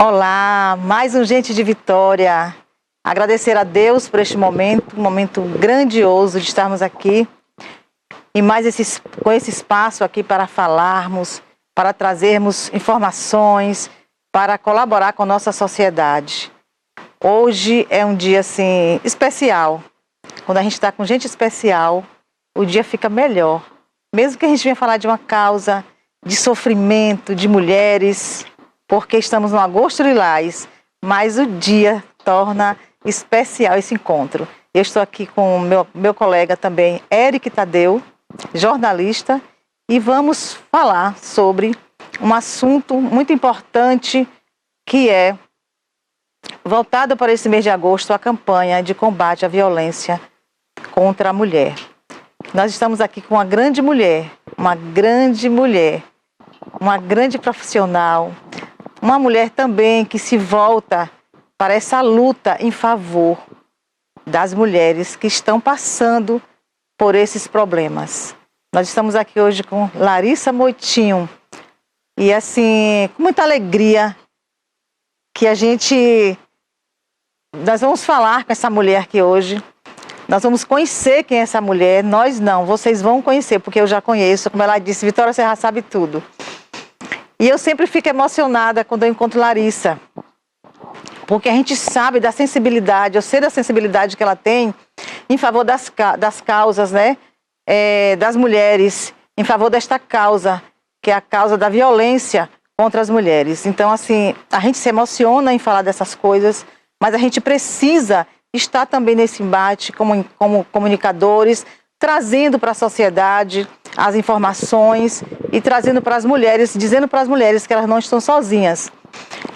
Olá, mais um Gente de Vitória. Agradecer a Deus por este momento, um momento grandioso de estarmos aqui e com esse espaço aqui para falarmos, para trazermos informações, para colaborar com a nossa sociedade. Hoje é um dia assim especial. Quando a gente está com gente especial, o dia fica melhor. Mesmo que a gente venha falar de uma causa de sofrimento de mulheres, porque estamos no Agosto Lilás, mas o dia torna especial esse encontro. Eu estou aqui com o meu colega também, Eric Tadeu, jornalista, e vamos falar sobre um assunto muito importante que é voltado para esse mês de agosto, a campanha de combate à violência contra a mulher. Nós estamos aqui com uma grande mulher, uma grande profissional, uma mulher também que se volta para essa luta em favor das mulheres que estão passando por esses problemas. Nós estamos aqui hoje com Larissa Moitinho e assim, com muita alegria que nós vamos falar com essa mulher aqui hoje. Nós vamos conhecer quem é essa mulher. Nós não, vocês vão conhecer, porque eu já conheço. Como ela disse, Vitória, você já sabe tudo. E eu sempre fico emocionada quando eu encontro Larissa, porque a gente sabe da sensibilidade, eu sei da sensibilidade que ela tem em favor das causas, né? Das mulheres, em favor desta causa, que é a causa da violência contra as mulheres. Então, assim, a gente se emociona em falar dessas coisas, mas a gente precisa estar também nesse embate como comunicadores, trazendo para a sociedade as informações e trazendo para as mulheres, dizendo para as mulheres que elas não estão sozinhas.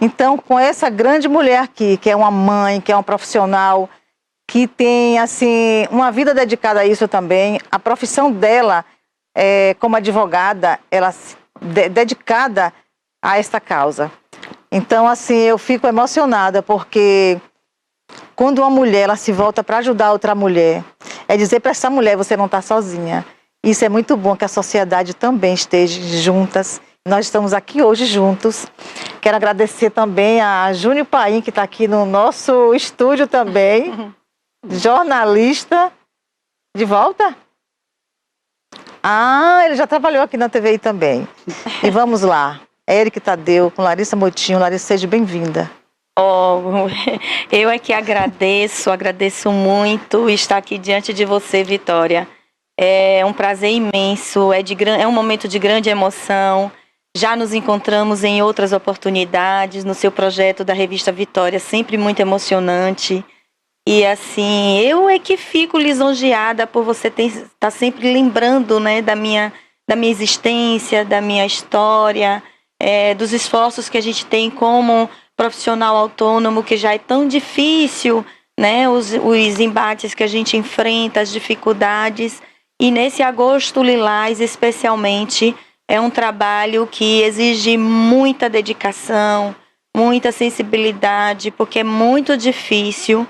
Então, com essa grande mulher aqui, que é uma mãe, que é uma profissional, que tem, assim, uma vida dedicada a isso também, a profissão dela, como advogada, ela dedicada a esta causa. Então, assim, eu fico emocionada, porque quando uma mulher ela se volta para ajudar outra mulher, é dizer para essa mulher, você não está sozinha. Isso é muito bom que a sociedade também esteja juntas. Nós estamos aqui hoje juntos. Quero agradecer também a Júnior Paim, que está aqui no nosso estúdio também. Jornalista. De volta? Ah, ele já trabalhou aqui na TVI também. E vamos lá. Eric Tadeu, com Larissa Moitinho. Larissa, seja bem-vinda. Oh, eu é que agradeço muito estar aqui diante de você, Vitória. É um prazer imenso, é um momento de grande emoção. Já nos encontramos em outras oportunidades, no seu projeto da revista Vitória, sempre muito emocionante. E assim, eu é que fico lisonjeada por você estar sempre lembrando, né, da minha existência, da minha história, dos esforços que a gente tem como profissional autônomo, que já é tão difícil, né, os embates que a gente enfrenta, as dificuldades. E nesse Agosto Lilás, especialmente, é um trabalho que exige muita dedicação, muita sensibilidade, porque é muito difícil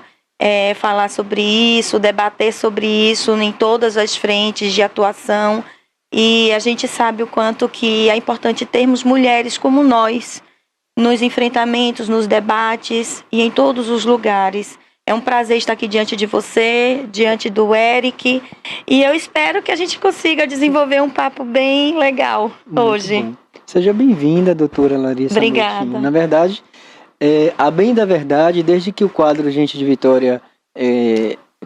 falar sobre isso, debater sobre isso em todas as frentes de atuação. E a gente sabe o quanto que é importante termos mulheres como nós nos enfrentamentos, nos debates e em todos os lugares. É um prazer estar aqui diante de você, diante do Eric, e eu espero que a gente consiga desenvolver um papo bem legal hoje. Bom. Seja bem-vinda, doutora Larissa Obrigada. Moitinho. Na verdade, a bem da verdade, desde que o quadro Gente de Vitória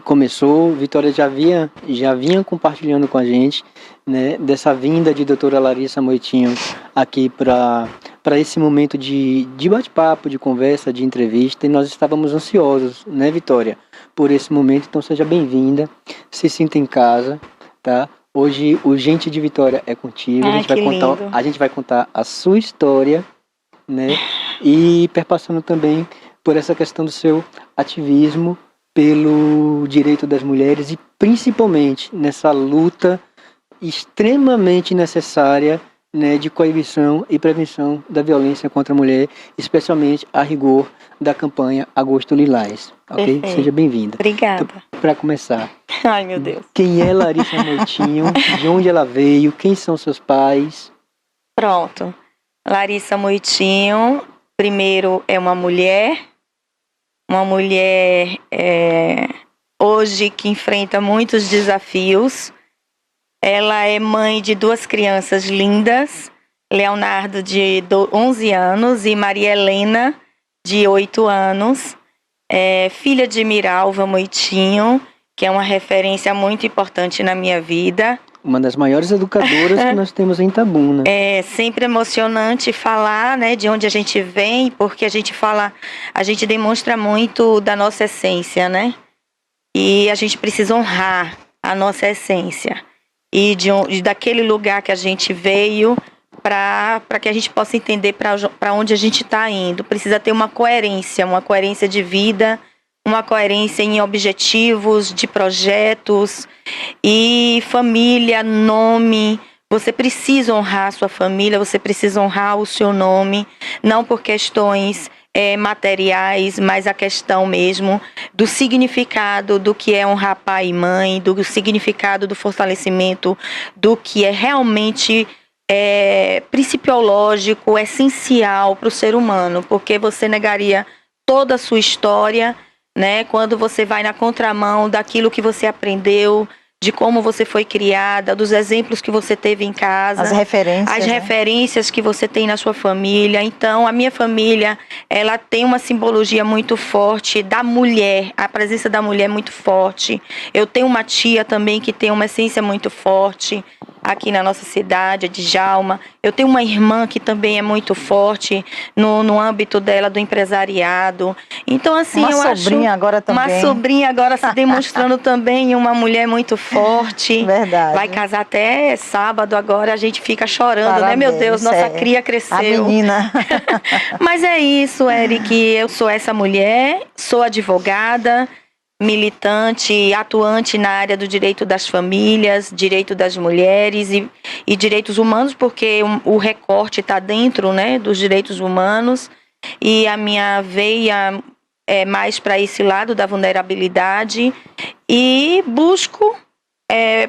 começou, Vitória já vinha compartilhando com a gente, né, dessa vinda de doutora Larissa Moitinho aqui para esse momento de bate-papo, de conversa, de entrevista, e nós estávamos ansiosos, né, Vitória, por esse momento. Então seja bem-vinda, se sinta em casa, tá? Hoje o Gente de Vitória é contigo. A gente vai contar a sua história, né, e perpassando também por essa questão do seu ativismo pelo direito das mulheres e principalmente nessa luta extremamente necessária, né, de coibição e prevenção da violência contra a mulher, especialmente a rigor da campanha Agosto Lilás. Ok? Perfeito. Seja bem-vinda. Obrigada. Então, para começar, Ai, meu Deus. quem é Larissa Moitinho? De onde ela veio? Quem são seus pais? Pronto. Larissa Moitinho primeiro é uma mulher hoje que enfrenta muitos desafios. Ela é mãe de 2 crianças lindas, Leonardo de 11 anos e Maria Helena de 8 anos. Filha de Miralva Moitinho, que é uma referência muito importante na minha vida. Uma das maiores educadoras que nós temos em Itabuna. É sempre emocionante falar, né, de onde a gente vem, porque a gente demonstra muito da nossa essência, né? E a gente precisa honrar a nossa essência. E daquele lugar que a gente veio, para que a gente possa entender para onde a gente está indo. Precisa ter uma coerência de vida, uma coerência em objetivos, de projetos e família, nome. Você precisa honrar a sua família, você precisa honrar o seu nome, não por questões materiais, mas a questão mesmo do significado do que é honrar pai e mãe, do significado do fortalecimento, do que é realmente principiológico, essencial para o ser humano, porque você negaria toda a sua história, né, quando você vai na contramão daquilo que você aprendeu, de como você foi criada, dos exemplos que você teve em casa. As referências. Referências que você tem na sua família. Então, a minha família, ela tem uma simbologia muito forte da mulher. A presença da mulher é muito forte. Eu tenho uma tia também que tem uma essência muito forte aqui na nossa cidade, a Djalma. Eu tenho uma irmã que também é muito forte no âmbito dela, do empresariado. Então, assim, uma sobrinha agora também. Uma sobrinha agora se demonstrando também uma mulher muito forte. Verdade. Vai casar até sábado agora, a gente fica chorando, parabéns, né? Meu Deus, nossa cria cresceu. A menina. Mas é isso, Eric, eu sou essa mulher, sou advogada, militante, atuante na área do direito das famílias, direito das mulheres e direitos humanos, porque o recorte está dentro, né, dos direitos humanos, e a minha veia é mais para esse lado da vulnerabilidade, e busco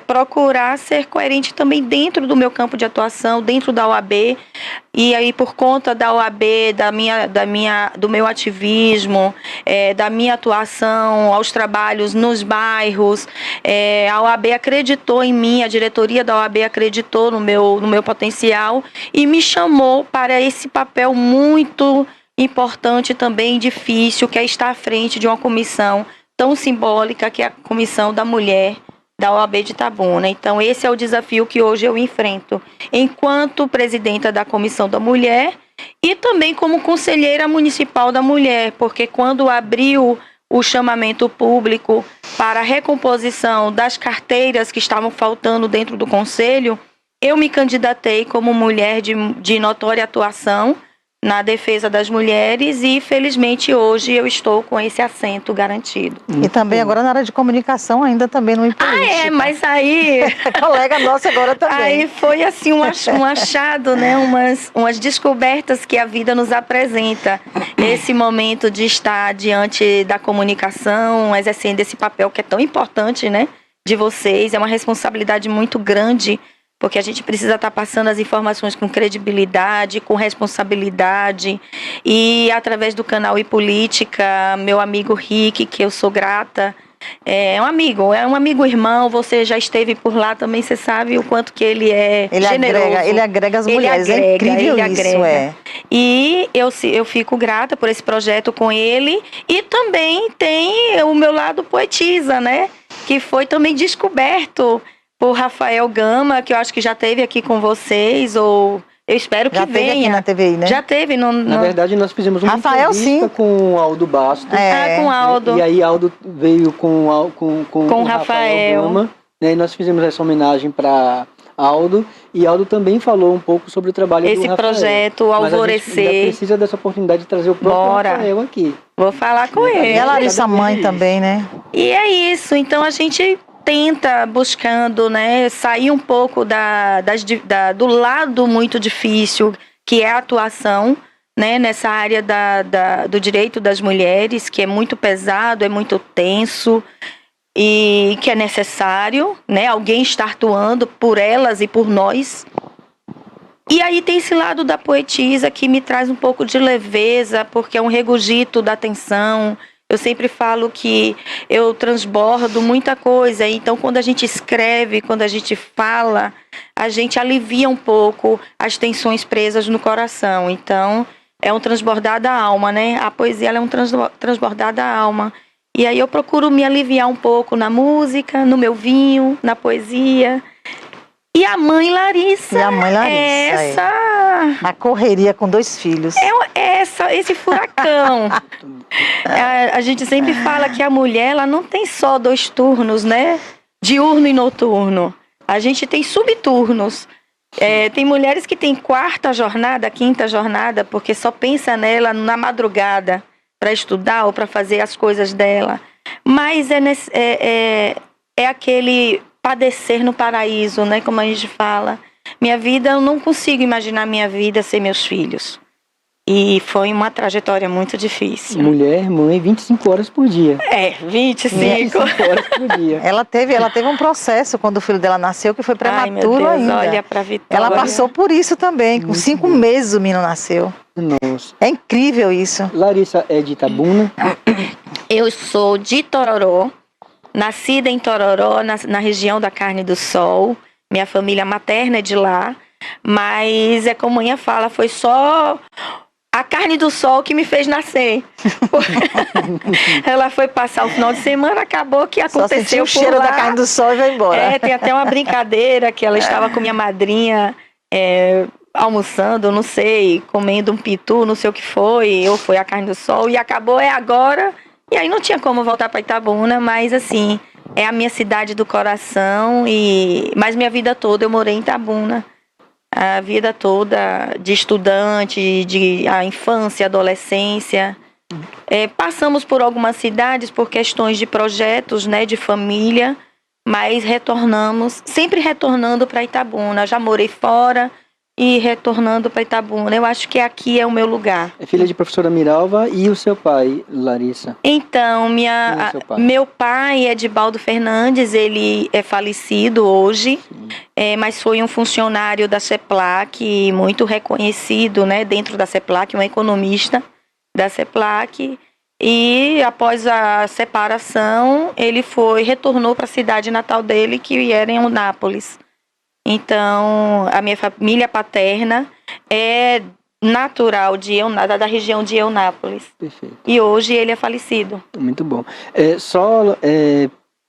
procurar ser coerente também dentro do meu campo de atuação, dentro da OAB, e aí por conta da OAB, do meu ativismo, da minha atuação aos trabalhos nos bairros, a OAB acreditou em mim, a diretoria da OAB acreditou no meu potencial e me chamou para esse papel muito importante também, difícil, que é estar à frente de uma comissão tão simbólica que é a Comissão da Mulher da OAB de Itabuna. Então, esse é o desafio que hoje eu enfrento, enquanto presidenta da Comissão da Mulher e também como conselheira municipal da mulher, porque quando abriu o chamamento público para a recomposição das carteiras que estavam faltando dentro do conselho, eu me candidatei como mulher de notória atuação na defesa das mulheres e, felizmente, hoje eu estou com esse assento garantido. E também agora na área de comunicação, ainda também no política. Mas aí... Colega nossa agora também. Aí foi assim um achado, né? Umas descobertas que a vida nos apresenta. Esse momento de estar diante da comunicação, exercendo esse papel que é tão importante, né? De vocês, é uma responsabilidade muito grande, porque a gente precisa estar passando as informações com credibilidade, com responsabilidade. E através do canal E Política, meu amigo Rick, que eu sou grata, é um amigo irmão, você já esteve por lá também, você sabe o quanto que ele é generoso. Ele agrega as mulheres, é incrível isso. E eu fico grata por esse projeto com ele. E também tem o meu lado poetisa, né? Que foi também descoberto por Rafael Gama, que eu acho que já esteve aqui com vocês, ou eu espero que venha. Já teve aqui na TV, né? Já teve. Na verdade, nós fizemos uma entrevista com o Aldo Bastos. Com o Aldo. E aí Aldo veio com o Rafael Gama, né? E nós fizemos essa homenagem para Aldo, e Aldo também falou um pouco sobre o trabalho do Rafael. Esse projeto, Alvorecer. Mas a gente precisa dessa oportunidade de trazer o próprio Rafael aqui. Vou falar com ele. E a Larissa mãe também, né? E é isso, então a gente tenta buscando, né, sair um pouco do lado muito difícil que é a atuação, né, nessa área do direito das mulheres, que é muito pesado, é muito tenso e que é necessário, né, alguém estar atuando por elas e por nós. E aí tem esse lado da poetisa que me traz um pouco de leveza, porque é um regurgito da atenção. Eu sempre falo que eu transbordo muita coisa, então quando a gente escreve, quando a gente fala, a gente alivia um pouco as tensões presas no coração. Então, é um transbordar da alma, né? A poesia ela é um transbordar da alma. E aí eu procuro me aliviar um pouco na música, no meu vinho, na poesia. E a mãe Larissa, a correria com 2 filhos. Esse furacão. A gente sempre fala que a mulher ela não tem só 2 turnos, né? Diurno e noturno. A gente tem subturnos. Tem mulheres que têm 4ª jornada, 5ª jornada, porque só pensa nela na madrugada para estudar ou para fazer as coisas dela. Mas é aquele padecer no paraíso, né? Como a gente fala. Minha vida, eu não consigo imaginar minha vida sem meus filhos. E foi uma trajetória muito difícil. Mulher, mãe, 25 horas por dia. 25 horas por dia. Ela teve um processo quando o filho dela nasceu, que foi prematuro ainda. Olha pra Vitória. Ela passou por isso também. Com 5 meses o menino nasceu. Nossa. É incrível isso. Larissa é de Itabuna? Eu sou de Tororó. Nascida em Tororó, na região da Carne do Sol. Minha família materna é de lá. Mas é como a mãe fala, foi só a Carne do Sol que me fez nascer. Ela foi passar o final de semana, acabou que aconteceu. Só sentiu o cheiro da Carne do Sol e vai embora. Tem até uma brincadeira que ela estava com minha madrinha almoçando, não sei, comendo um pitu, não sei o que foi, ou foi a Carne do Sol, e acabou, agora. E aí não tinha como voltar para Itabuna, mas assim, é a minha cidade do coração, mas minha vida toda eu morei em Itabuna. A vida toda de estudante, a infância, adolescência. Passamos por algumas cidades por questões de projetos, né, de família, mas sempre retornando para Itabuna. Já morei fora e retornando para Itabuna. Eu acho que aqui é o meu lugar. É filha de professora Miralva e o seu pai, Larissa? Então, meu pai é Edibaldo Fernandes, ele é falecido hoje, mas foi um funcionário da CEPLAC, muito reconhecido, né, dentro da CEPLAC, um economista da CEPLAC. E após a separação, ele retornou para a cidade natal dele, que era em Eunápolis. Então, a minha família paterna é natural da região de Eunápolis. Perfeito. E hoje ele é falecido. Muito bom.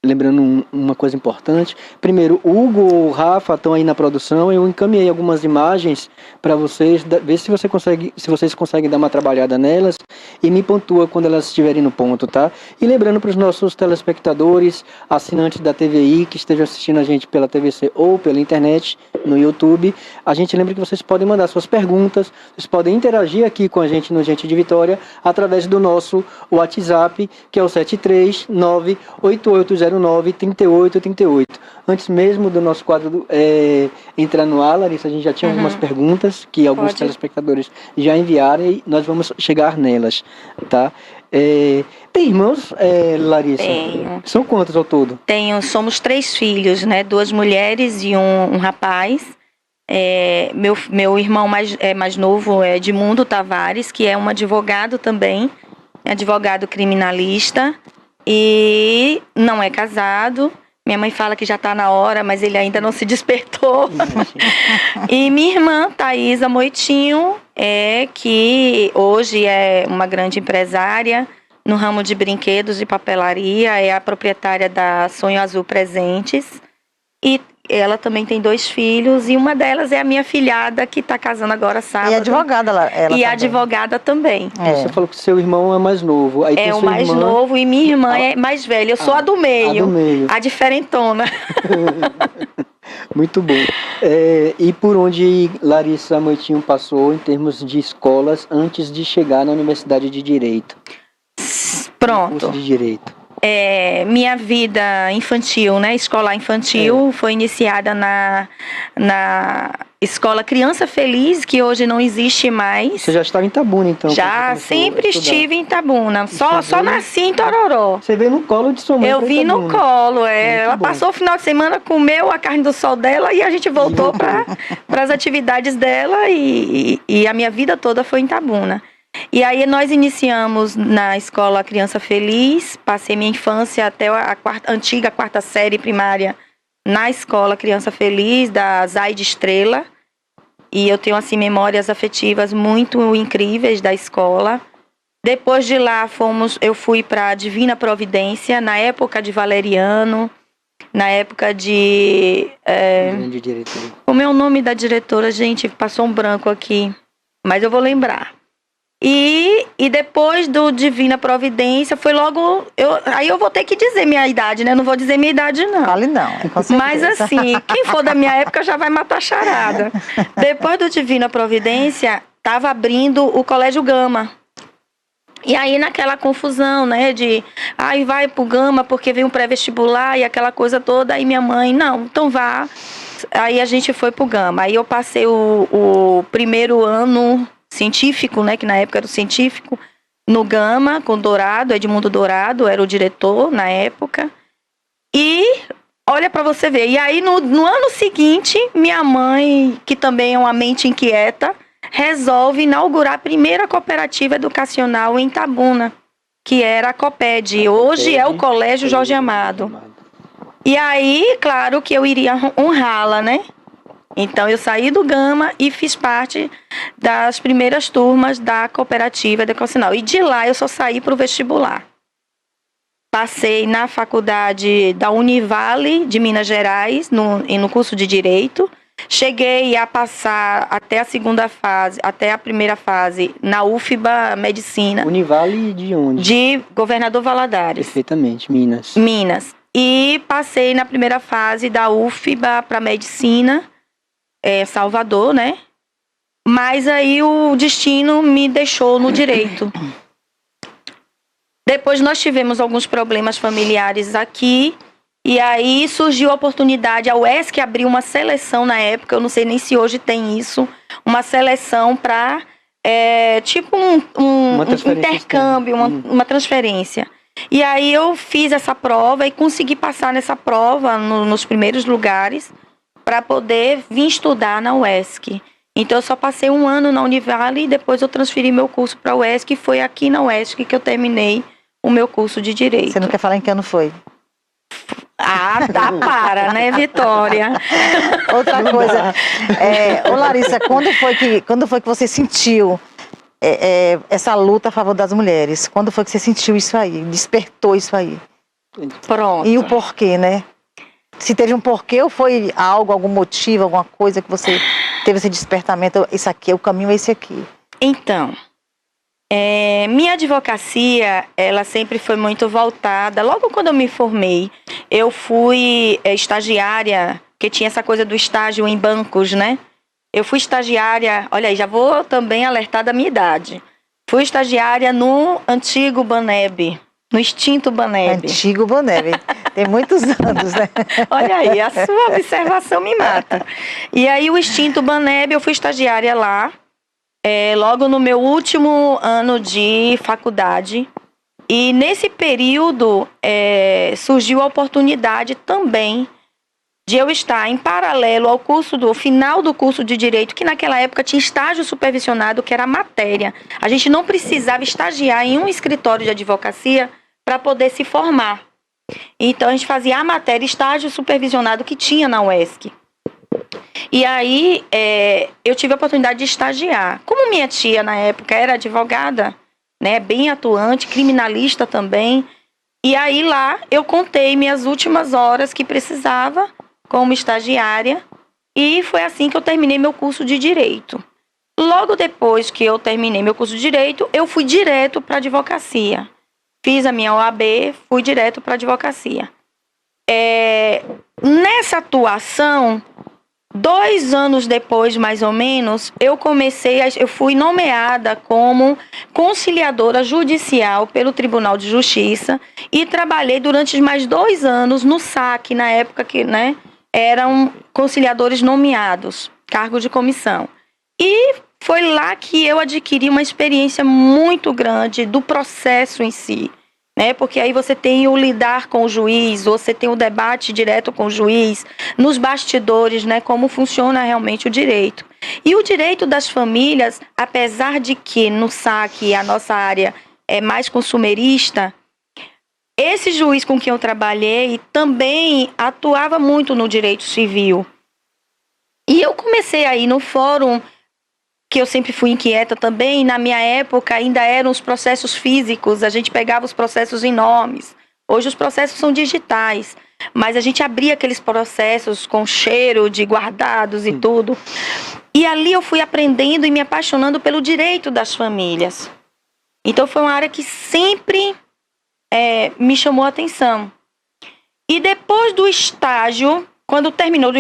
Lembrando uma coisa importante. Primeiro, Hugo ou Rafa estão aí na produção. Eu encaminhei algumas imagens para vocês, ver se vocês conseguem dar uma trabalhada nelas e me pontua quando elas estiverem no ponto, tá? E lembrando para os nossos telespectadores, assinantes da TVI, que estejam assistindo a gente pela TVC ou pela internet, no YouTube, a gente lembra que vocês podem mandar suas perguntas, vocês podem interagir aqui com a gente no Gente de Vitória através do nosso WhatsApp, que é o 73988093838. Antes mesmo do nosso quadro entrar no ar, Larissa, a gente já tinha algumas perguntas que alguns telespectadores já enviaram e nós vamos chegar nelas, tá? Tem irmãos, Larissa? Tenho. São quantos ao todo? Somos 3 filhos, né? 2 mulheres e um rapaz. Meu irmão mais novo é Edmundo Tavares, que é um advogado também, advogado criminalista, e não é casado. Minha mãe fala que já está na hora, mas ele ainda não se despertou. E minha irmã, Thaisa Moitinho, que hoje é uma grande empresária no ramo de brinquedos e papelaria, é a proprietária da Sonho Azul Presentes. E ela também tem 2 filhos, e uma delas é a minha filhada, que está casando agora sábado. E advogada ela também. Advogada também. Você falou que seu irmão é mais novo. Aí o mais novo, e minha irmã é mais velha. Eu sou a do meio. A diferentona. Muito bom. E por onde Larissa Moitinho passou em termos de escolas antes de chegar na Universidade de Direito? Pronto. Curso de Direito. Minha vida infantil, né, escolar infantil, foi iniciada na escola Criança Feliz, que hoje não existe mais. Você já estava em Itabuna, então? Já sempre estive em Itabuna. Só nasci em Tororó. Você veio no colo de sua mãe? Eu vim no colo, Ela bom. passou o final de semana, comeu a carne do sol dela e a gente voltou para as atividades dela e a minha vida toda foi em Itabuna. E aí nós iniciamos na escola Criança Feliz, passei minha infância até a antiga quarta série primária na escola Criança Feliz, da Zaide Estrela. E eu tenho, assim, memórias afetivas muito incríveis da escola. Depois de lá, eu fui para a Divina Providência, na época de Valeriano, na época de... Grande diretora. Como é o nome da diretora, gente? Passou um branco aqui, mas eu vou lembrar. E depois do Divina Providência, foi logo... Aí eu vou ter que dizer minha idade, né? Não vou dizer minha idade, não. Fale não, com certeza. Mas assim, quem for da minha época já vai matar charada. Depois do Divina Providência, estava abrindo o Colégio Gama. E aí naquela confusão, né, vai pro Gama porque vem um pré-vestibular e aquela coisa toda. Aí minha mãe, não, então vá. Aí a gente foi pro Gama. Aí eu passei o primeiro ano científico, né, que na época era o científico, no Gama, com Dourado, Edmundo Dourado, era o diretor na época. E olha para você ver. E aí no ano seguinte, minha mãe, que também é uma mente inquieta, resolve inaugurar a primeira cooperativa educacional em Itabuna, que era a COPED. Hoje é o Colégio Jorge Amado. E aí, claro que eu iria honrá-la, né? Então, eu saí do Gama e fiz parte das primeiras turmas da cooperativa educacional. E de lá, eu só saí para o vestibular. Passei na faculdade da Univale, de Minas Gerais, no curso de Direito. Cheguei a passar até a segunda fase, até a primeira fase, na UFBA Medicina. Univale de onde? De Governador Valadares. Perfeitamente, Minas. Minas. E passei na primeira fase da UFBA para Medicina, Salvador, né? Mas aí o destino me deixou no direito. Depois nós tivemos alguns problemas familiares aqui. E aí surgiu a oportunidade, a UESC abriu uma seleção na época, eu não sei nem se hoje tem isso, uma seleção para, tipo um intercâmbio, uma transferência. E aí eu fiz essa prova e consegui passar nessa prova nos primeiros lugares para poder vir estudar na UESC. Então eu só passei um ano na Univale e depois eu transferi meu curso para a UESC e foi aqui na UESC que eu terminei o meu curso de Direito. Você não quer falar em que ano foi? Para, né, Vitória? Outra coisa, ô Larissa, quando foi que você sentiu essa luta a favor das mulheres? Quando foi que você sentiu isso aí, despertou isso aí? Pronto. E o porquê, né? Se teve um porquê ou foi algum motivo, alguma coisa que você teve esse despertamento, isso aqui, o caminho é esse aqui? Então, minha advocacia, ela sempre foi muito voltada. Logo quando eu me formei, eu fui estagiária, que tinha essa coisa do estágio em bancos, né? Eu fui estagiária, olha aí, já vou também alertar da minha idade. Fui estagiária no antigo Baneb, no extinto Baneb. Antigo Baneb, tem muitos anos, né? Olha aí, a sua observação me mata. E aí o extinto Baneb, eu fui estagiária lá. Logo no meu último ano de faculdade. E nesse período surgiu a oportunidade também de eu estar em paralelo ao final do curso de Direito, que naquela época tinha estágio supervisionado, que era matéria. A gente não precisava estagiar em um escritório de advocacia para poder se formar. Então a gente fazia a matéria estágio supervisionado que tinha na UESC. E aí, eu tive a oportunidade de estagiar. Como minha tia, na época, era advogada, né, bem atuante, criminalista também. E aí, lá, eu contei minhas últimas horas que precisava como estagiária. E foi assim que eu terminei meu curso de Direito. Logo depois que eu terminei meu curso de Direito, eu fui direto para a advocacia. Fiz a minha OAB, fui direto para a advocacia. Nessa atuação... 2 anos depois, mais ou menos, eu fui nomeada como conciliadora judicial pelo Tribunal de Justiça e trabalhei durante mais 2 anos no SAC, na época que, né, eram conciliadores nomeados. cargo de comissão. E foi lá que eu adquiri uma experiência muito grande do processo em si, né? Porque aí você tem o lidar com o juiz, você tem o debate direto com o juiz, nos bastidores, né? Como funciona realmente o direito. E o direito das famílias, apesar de que no SAC a nossa área é mais consumerista, esse juiz com quem eu trabalhei também atuava muito no direito civil. E eu comecei aí no fórum, que eu sempre fui inquieta também. Na minha época ainda eram os processos físicos, a gente pegava os processos enormes. Hoje os processos são digitais, mas a gente abria aqueles processos com cheiro de guardados e tudo. E ali eu fui aprendendo e me apaixonando pelo direito das famílias. Então foi uma área que sempre me chamou a atenção. E depois do estágio, quando terminou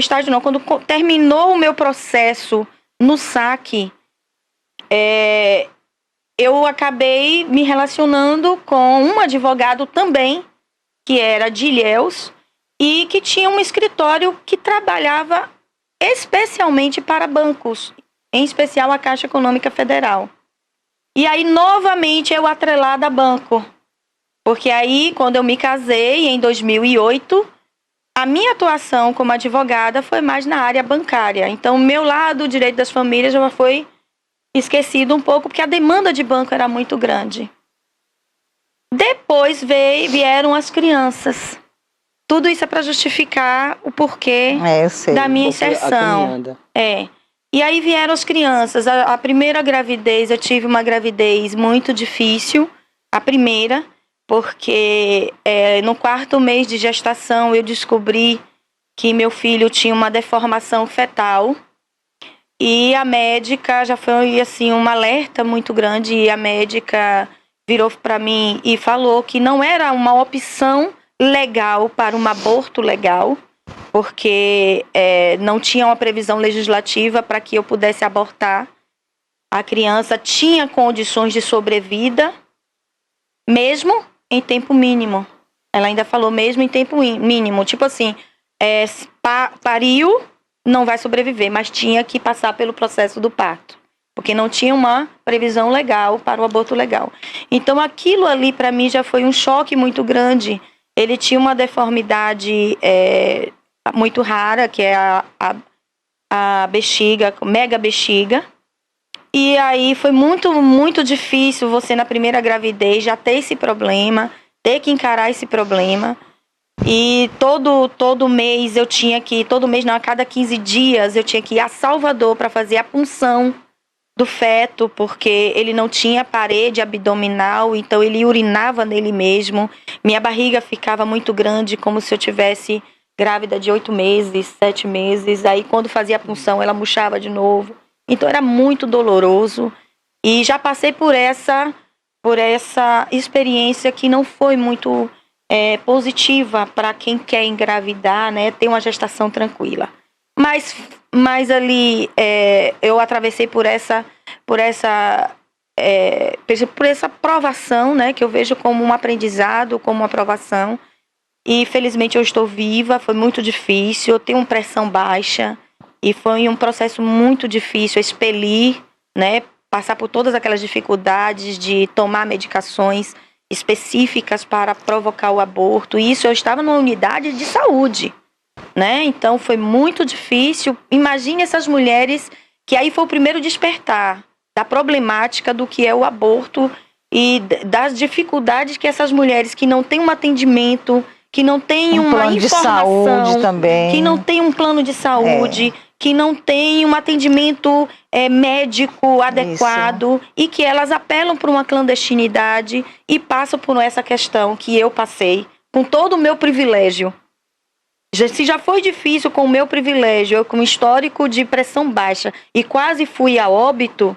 o meu processo no SAC, eu acabei me relacionando com um advogado também, que era de Ilhéus, e que tinha um escritório que trabalhava especialmente para bancos, em especial a Caixa Econômica Federal. E aí, novamente, eu atrelada a banco. Porque aí, quando eu me casei, em 2008, a minha atuação como advogada foi mais na área bancária. Então, o meu lado, o direito das famílias, já foi esquecido um pouco, porque a demanda de banco era muito grande. Depois vieram as crianças. Tudo isso é para justificar o porquê da minha inserção. E aí vieram as crianças. A primeira gravidez, eu tive uma gravidez muito difícil. A primeira, porque no 4º mês de gestação eu descobri que meu filho tinha uma deformação fetal. E a médica, já foi assim um alerta muito grande, e a médica virou para mim e falou que não era uma opção legal para um aborto legal, porque não tinha uma previsão legislativa para que eu pudesse abortar. A criança tinha condições de sobrevida, mesmo em tempo mínimo. Ela ainda falou mesmo em tempo mínimo, tipo assim, pariu, não vai sobreviver, mas tinha que passar pelo processo do parto, porque não tinha uma previsão legal para o aborto legal. Então aquilo ali para mim já foi um choque muito grande. Ele tinha uma deformidade muito rara, que é a bexiga, mega bexiga. E aí foi muito, muito difícil você na primeira gravidez já ter esse problema, ter que encarar esse problema. E todo mês eu tinha que, a cada 15 dias eu tinha que ir a Salvador para fazer a punção do feto, porque ele não tinha parede abdominal, então ele urinava nele mesmo. Minha barriga ficava muito grande, como se eu tivesse grávida de 8 meses, 7 meses. Aí quando fazia a punção ela murchava de novo. Então era muito doloroso. E já passei por essa experiência que não foi muito positiva para quem quer engravidar, né? Ter uma gestação tranquila. Mas ali eu atravessei por essa provação, né? Que eu vejo como um aprendizado, como uma provação. E felizmente eu estou viva. Foi muito difícil. Eu tenho pressão baixa e foi um processo muito difícil expelir, né? Passar por todas aquelas dificuldades de tomar medicações específicas para provocar o aborto. E isso eu estava numa unidade de saúde, né? Então foi muito difícil. Imagine essas mulheres, que aí foi o primeiro despertar da problemática do que é o aborto e das dificuldades que essas mulheres que não têm um atendimento, que não têm uma plano informação, de saúde também, que não têm um plano de saúde, que não têm um atendimento médico adequado. Isso. E que elas apelam por uma clandestinidade e passam por essa questão que eu passei com todo o meu privilégio. Se já foi difícil com o meu privilégio, eu com histórico de pressão baixa e quase fui a óbito,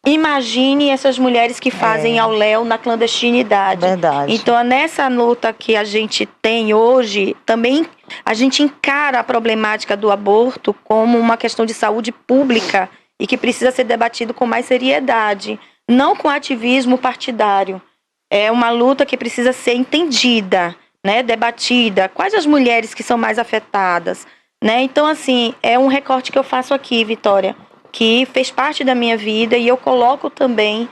imagine essas mulheres que fazem ao léu na clandestinidade. Verdade. Então, nessa luta que a gente tem hoje, também a gente encara a problemática do aborto como uma questão de saúde pública e que precisa ser debatido com mais seriedade, não com ativismo partidário. É uma luta que precisa ser entendida, né, debatida. Quais as mulheres que são mais afetadas? né? Então, assim, é um recorte que eu faço aqui, Vitória, que fez parte da minha vida e eu coloco também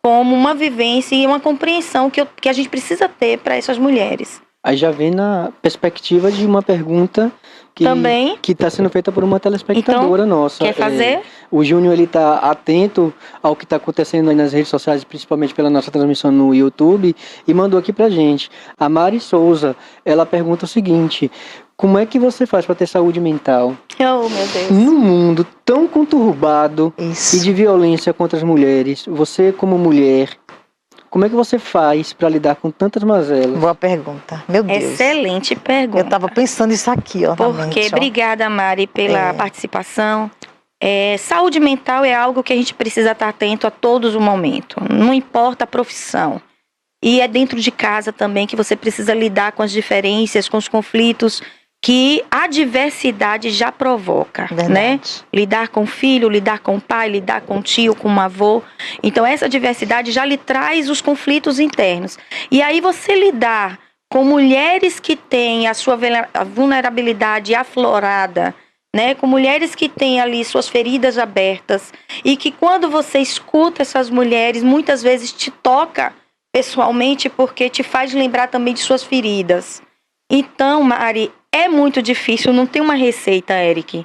como uma vivência e uma compreensão que a gente precisa ter para essas mulheres. Aí já vem na perspectiva de uma pergunta Também. que está sendo feita por uma telespectadora nossa. Quer fazer? O Júnior, ele está atento ao que está acontecendo aí nas redes sociais, principalmente pela nossa transmissão no YouTube, e mandou aqui pra gente. A Mari Souza, ela pergunta o seguinte: como é que você faz para ter saúde mental Oh, meu Deus. num mundo tão conturbado Isso. e de violência contra as mulheres? Você, como mulher, como é que você faz para lidar com tantas mazelas? Boa pergunta. Meu Deus. Excelente pergunta. Eu tava pensando isso aqui, ó. na Porque, mente, ó. obrigada, Mari, pela participação. Saúde mental é algo que a gente precisa estar atento a todos o momento. Não importa a profissão. E é dentro de casa também que você precisa lidar com as diferenças, com os conflitos que a diversidade já provoca, Verdade. né? Lidar com o filho, lidar com o pai, lidar com o tio, com o avô. Então, essa diversidade já lhe traz os conflitos internos. E aí, você lidar com mulheres que têm a sua vulnerabilidade aflorada, né? Com mulheres que têm ali suas feridas abertas e que quando você escuta essas mulheres, muitas vezes te toca pessoalmente porque te faz lembrar também de suas feridas. Então, Mari, é muito difícil, não tem uma receita, Eric.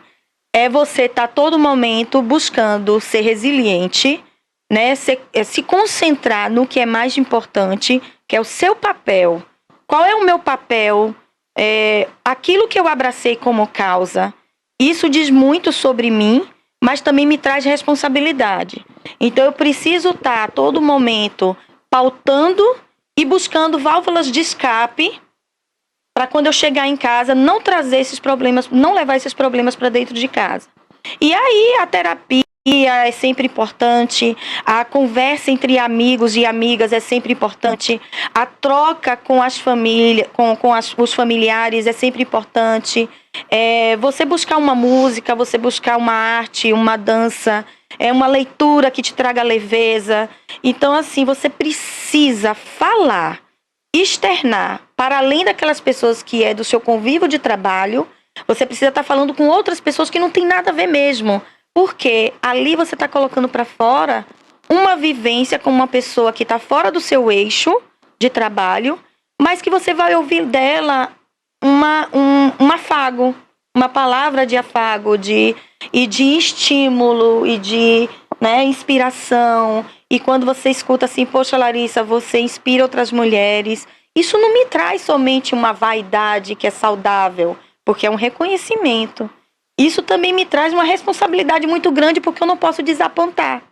É você estar todo momento buscando ser resiliente, né? Se concentrar no que é mais importante, que é o seu papel. Qual é o meu papel? Aquilo que eu abracei como causa. Isso diz muito sobre mim, mas também me traz responsabilidade. Então, eu preciso estar a todo momento pautando e buscando válvulas de escape para quando eu chegar em casa não trazer esses problemas, não levar esses problemas para dentro de casa. E aí a terapia é sempre importante, a conversa entre amigos e amigas é sempre importante, a troca com as famílias, os familiares é sempre importante. Você buscar uma música, você buscar uma arte, uma dança, uma leitura que te traga leveza. Então, assim, você precisa falar, externar, para além daquelas pessoas que é do seu convívio de trabalho, você precisa estar falando com outras pessoas que não tem nada a ver mesmo. Porque ali você está colocando para fora uma vivência com uma pessoa que está fora do seu eixo de trabalho, mas que você vai ouvir dela um afago, uma palavra de afago, de estímulo e de inspiração. E quando você escuta assim, poxa, Larissa, você inspira outras mulheres. Isso não me traz somente uma vaidade que é saudável, porque é um reconhecimento. Isso também me traz uma responsabilidade muito grande, porque eu não posso desapontar,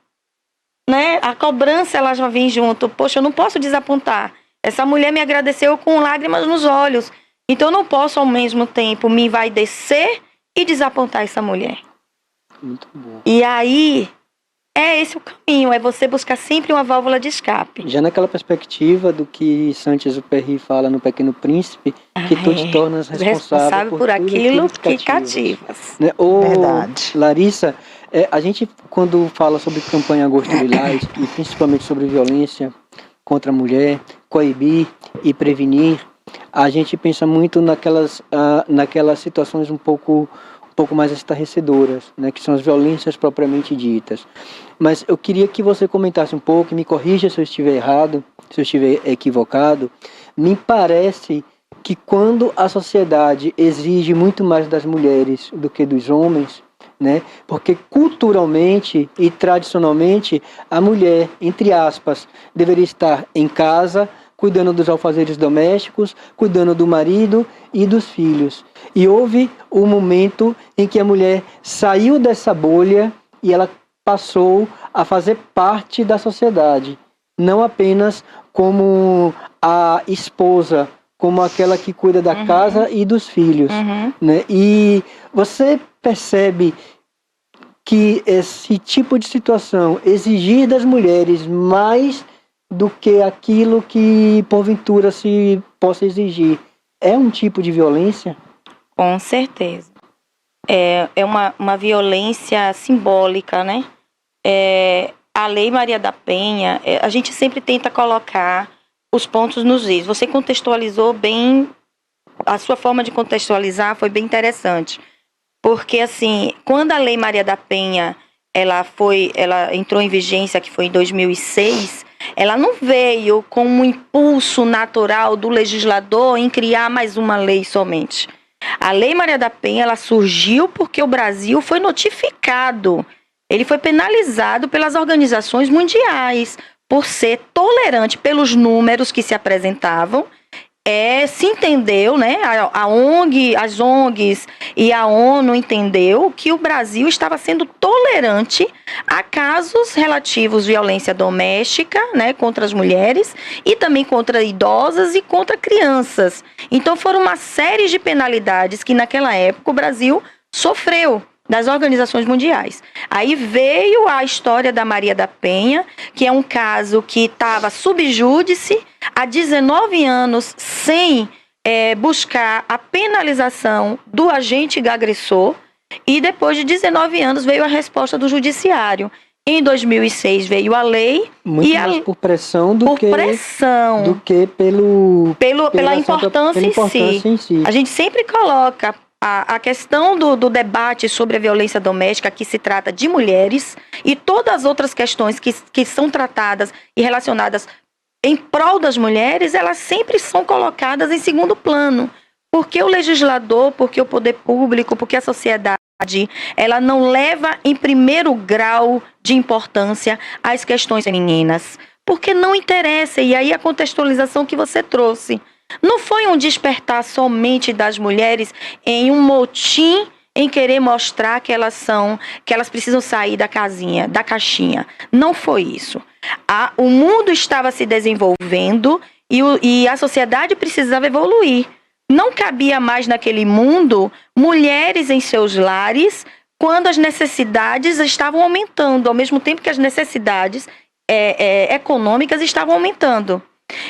né? A cobrança, ela já vem junto. Poxa, eu não posso desapontar. Essa mulher me agradeceu com lágrimas nos olhos. Então, eu não posso, ao mesmo tempo, me envaidecer e desapontar essa mulher. Muito bom. E aí, esse o caminho. É você buscar sempre uma válvula de escape. Já naquela perspectiva do que Saint-Exupéry fala no Pequeno Príncipe, que tu te tornas responsável por aquilo que cativas. Né? Verdade. Larissa, a gente, quando fala sobre campanha Agosto Lilás, e principalmente sobre violência contra a mulher, coibir e prevenir, a gente pensa muito naquelas situações um pouco mais estarrecedoras, né, que são as violências propriamente ditas. Mas eu queria que você comentasse um pouco, me corrija se eu estiver errado, se eu estiver equivocado. Me parece que quando a sociedade exige muito mais das mulheres do que dos homens, né, porque culturalmente e tradicionalmente a mulher, entre aspas, deveria estar em casa, cuidando dos afazeres domésticos, cuidando do marido e dos filhos. E houve um momento em que a mulher saiu dessa bolha e ela passou a fazer parte da sociedade. Não apenas como a esposa, como aquela que cuida da casa e dos filhos. Né? E você percebe que esse tipo de situação, exigir das mulheres mais do que aquilo que porventura se possa exigir, é um tipo de violência? Com certeza. É uma violência simbólica, né? A Lei Maria da Penha, a gente sempre tenta colocar os pontos nos is. Você contextualizou bem, a sua forma de contextualizar foi bem interessante. Porque, assim, quando a Lei Maria da Penha, ela entrou em vigência, que foi em 2006, ela não veio com um impulso natural do legislador em criar mais uma lei somente. A Lei Maria da Penha, ela surgiu porque o Brasil foi notificado, ele foi penalizado pelas organizações mundiais por ser tolerante pelos números que se apresentavam. Se entendeu, né? As ONGs e a ONU entendeu que o Brasil estava sendo tolerante a casos relativos à violência doméstica, né, contra as mulheres e também contra idosas e contra crianças. Então foram uma série de penalidades que naquela época o Brasil sofreu das organizações mundiais. Aí veio a história da Maria da Penha, que é um caso que estava sub júdice há 19 anos sem buscar a penalização do agente agressor, e depois de 19 anos veio a resposta do judiciário. Em 2006 veio a lei. Muito mais por pressão do que pela importância em si. A gente sempre coloca a questão do debate sobre a violência doméstica, que se trata de mulheres, e todas as outras questões que são tratadas e relacionadas em prol das mulheres, elas sempre são colocadas em segundo plano. Porque o legislador, porque o poder público, porque a sociedade, ela não leva em primeiro grau de importância as questões femininas. Porque não interessa, e aí a contextualização que você trouxe. Não foi um despertar somente das mulheres em um motim em querer mostrar que elas precisam sair da casinha, da caixinha. Não foi isso. O mundo estava se desenvolvendo e a sociedade precisava evoluir. Não cabia mais naquele mundo mulheres em seus lares quando as necessidades estavam aumentando, ao mesmo tempo que as necessidades econômicas estavam aumentando.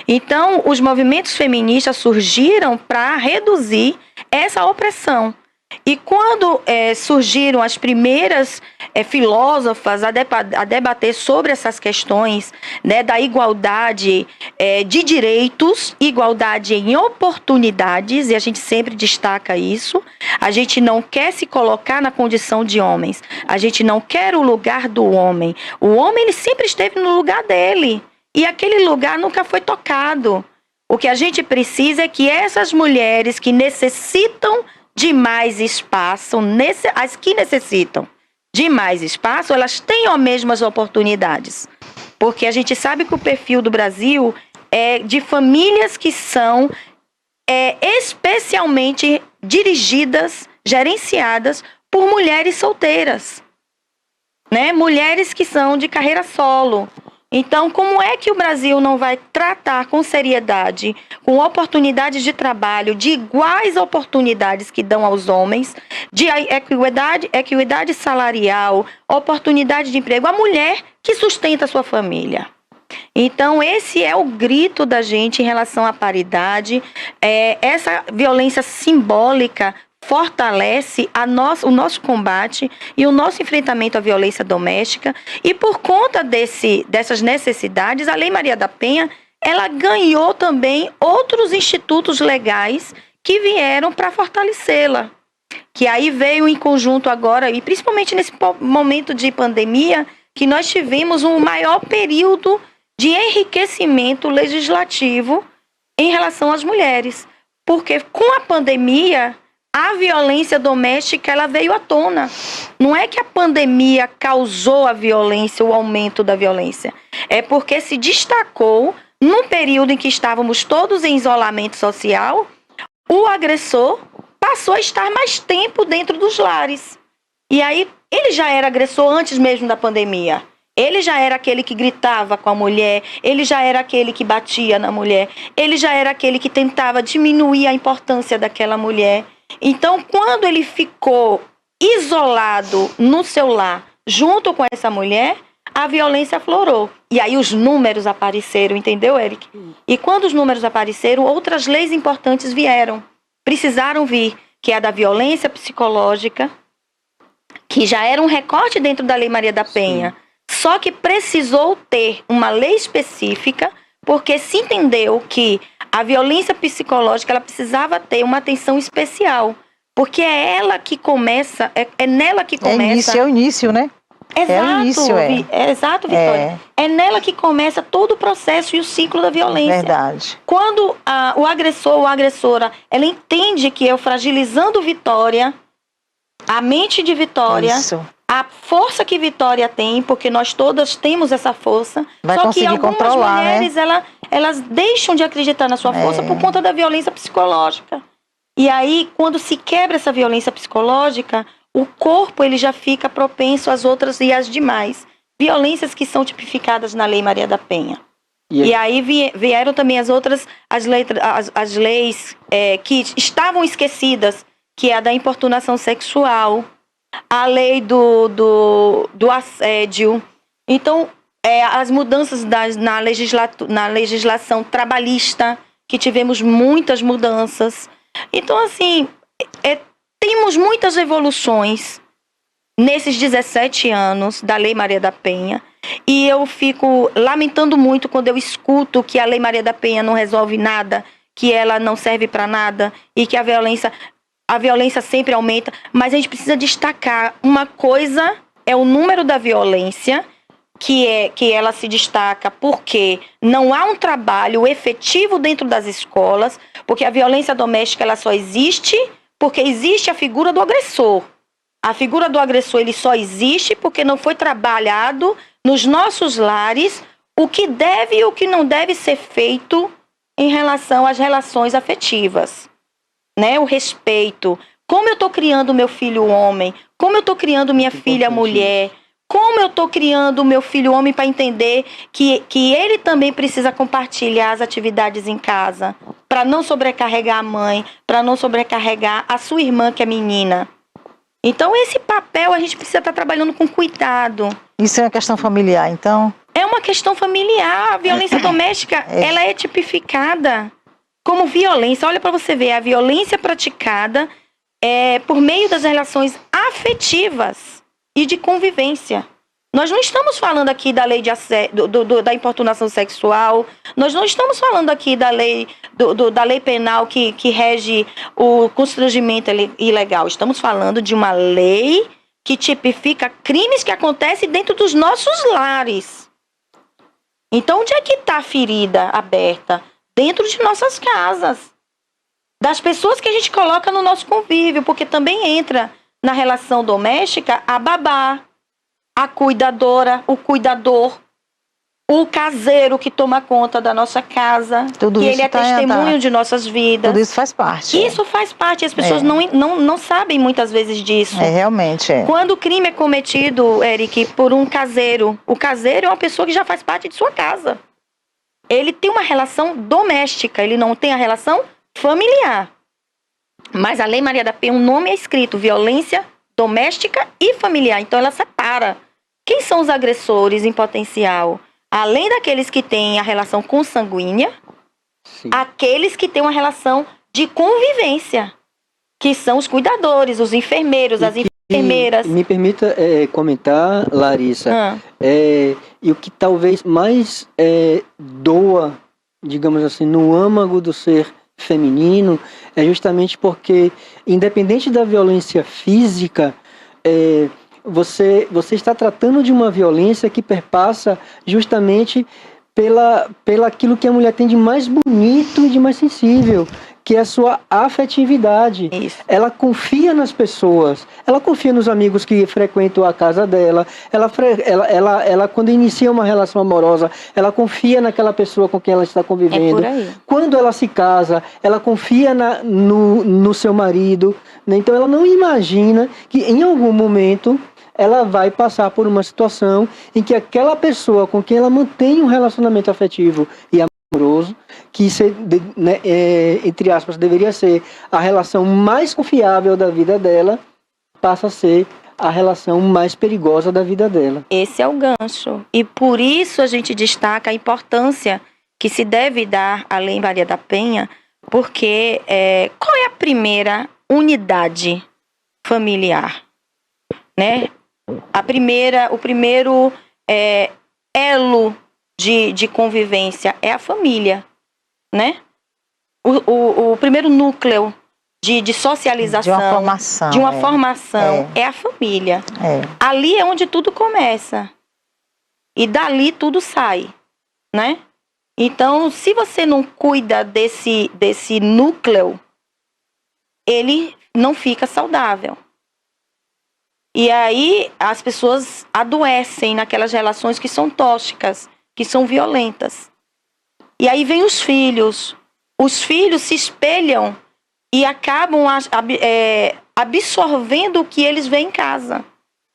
Então, os movimentos feministas surgiram para reduzir essa opressão. E quando surgiram as primeiras filósofas a debater sobre essas questões, né, da igualdade de direitos, igualdade em oportunidades, e a gente sempre destaca isso, a gente não quer se colocar na condição de homens, a gente não quer o lugar do homem. O homem, ele sempre esteve no lugar dele. E aquele lugar nunca foi tocado. O que a gente precisa é que essas mulheres que necessitam de mais espaço, as que necessitam de mais espaço, elas tenham as mesmas oportunidades. Porque a gente sabe que o perfil do Brasil é de famílias que são especialmente dirigidas, gerenciadas por mulheres solteiras, né? Mulheres que são de carreira solo. Então, como é que o Brasil não vai tratar com seriedade, com oportunidades de trabalho, de iguais oportunidades que dão aos homens, de equidade salarial, oportunidade de emprego, a mulher que sustenta a sua família? Então, esse é o grito da gente em relação à paridade. Essa violência simbólica fortalece o nosso combate e o nosso enfrentamento à violência doméstica. E por conta dessas necessidades, a Lei Maria da Penha, ela ganhou também outros institutos legais que vieram para fortalecê-la. Que aí veio em conjunto agora, e principalmente nesse momento de pandemia, que nós tivemos um maior período de enriquecimento legislativo em relação às mulheres. Porque com a pandemia, a violência doméstica, ela veio à tona. Não é que a pandemia causou a violência, o aumento da violência. É porque se destacou, num período em que estávamos todos em isolamento social, o agressor passou a estar mais tempo dentro dos lares. E aí, ele já era agressor antes mesmo da pandemia. Ele já era aquele que gritava com a mulher, ele já era aquele que batia na mulher, ele já era aquele que tentava diminuir a importância daquela mulher. Então, quando ele ficou isolado no seu lar, junto com essa mulher, a violência aflorou. E aí os números apareceram, entendeu, Eric? E quando os números apareceram, outras leis importantes precisaram vir, que é a da violência psicológica, que já era um recorte dentro da Lei Maria da Penha. Sim. Só que precisou ter uma lei específica, porque se entendeu que a violência psicológica, ela precisava ter uma atenção especial, Porque é ela que começa, é nela que começa. É o início, né? Exato, é o início, exato, Vitória. É nela que começa todo o processo e o ciclo da violência. Verdade. Quando o agressor ou a agressora, ela entende que eu fragilizando Vitória, a mente de Vitória, Isso. a força que Vitória tem, porque nós todas temos essa força, Vai só que conseguir algumas controlar, mulheres, né? elas deixam de acreditar na sua força por conta da violência psicológica. E aí, quando se quebra essa violência psicológica, o corpo ele já fica propenso às outras e às demais violências que são tipificadas na Lei Maria da Penha. E aí vieram também as leis que estavam esquecidas, que é a da importunação sexual, a lei do assédio. Então, as mudanças na legislação trabalhista, que tivemos muitas mudanças. Então, assim, temos muitas evoluções nesses 17 anos da Lei Maria da Penha. E eu fico lamentando muito quando eu escuto que a Lei Maria da Penha não resolve nada, que ela não serve para nada e que a violência sempre aumenta. Mas a gente precisa destacar uma coisa, é o número da violência, que ela se destaca porque não há um trabalho efetivo dentro das escolas, porque a violência doméstica ela só existe porque existe a figura do agressor. A figura do agressor ele só existe porque não foi trabalhado nos nossos lares o que deve e o que não deve ser feito em relação às relações afetivas, né? O respeito. Como eu estou criando meu filho homem? Como eu estou criando minha filha mulher? Como eu estou criando o meu filho homem para entender que ele também precisa compartilhar as atividades em casa, para não sobrecarregar a mãe, para não sobrecarregar a sua irmã, que é menina. Então, esse papel a gente precisa estar trabalhando com cuidado. Isso é uma questão familiar, então? É uma questão familiar. A violência doméstica, ela é tipificada como violência. Olha para você ver, a violência praticada por meio das relações afetivas e de convivência. Nós não estamos falando aqui da lei da importunação sexual, nós não estamos falando aqui da lei, da lei penal que rege o constrangimento ilegal. Estamos falando de uma lei que tipifica crimes que acontecem dentro dos nossos lares. Então, onde é que está a ferida aberta? Dentro de nossas casas. Das pessoas que a gente coloca no nosso convívio, porque também entra na relação doméstica a babá, a cuidadora, o cuidador, o caseiro que toma conta da nossa casa, tudo que isso ele é testemunho de nossas vidas. Tudo isso faz parte. Isso faz parte, as pessoas não sabem muitas vezes disso. Realmente. Quando o crime é cometido, Eric, por um caseiro, o caseiro é uma pessoa que já faz parte de sua casa. Ele tem uma relação doméstica, ele não tem a relação familiar. Mas a Lei Maria da Penha, o nome é escrito, violência doméstica e familiar. Então ela separa. Quem são os agressores em potencial? Além daqueles que têm a relação consanguínea, aqueles que têm uma relação de convivência, que são os cuidadores, os enfermeiros, as enfermeiras. Me permita comentar, Larissa, e o que talvez mais doa, digamos assim, no âmago do ser feminino, é justamente porque, independente da violência física, você está tratando de uma violência que perpassa justamente pela aquilo que a mulher tem de mais bonito e de mais sensível, que é a sua afetividade. Isso. Ela confia nas pessoas, ela confia nos amigos que frequentam a casa dela, ela quando inicia uma relação amorosa, ela confia naquela pessoa com quem ela está convivendo. É por aí. Quando ela se casa, ela confia no seu marido, né? Então ela não imagina que em algum momento ela vai passar por uma situação em que aquela pessoa com quem ela mantém um relacionamento afetivo e amoroso, que entre aspas deveria ser a relação mais confiável da vida dela, passa a ser a relação mais perigosa da vida dela. Esse é o gancho. E por isso a gente destaca a importância que se deve dar à Lei Maria da Penha, porque qual é a primeira unidade familiar, né? O primeiro elo de convivência é a família, né? O primeiro núcleo de socialização, de uma formação, de uma formação, é a família. Ali é onde tudo começa. E dali tudo sai, né? Então, se você não cuida desse núcleo, ele não fica saudável. E aí as pessoas adoecem naquelas relações que são tóxicas, que são violentas. E aí vem os filhos. Os filhos se espelham e acabam absorvendo o que eles veem em casa.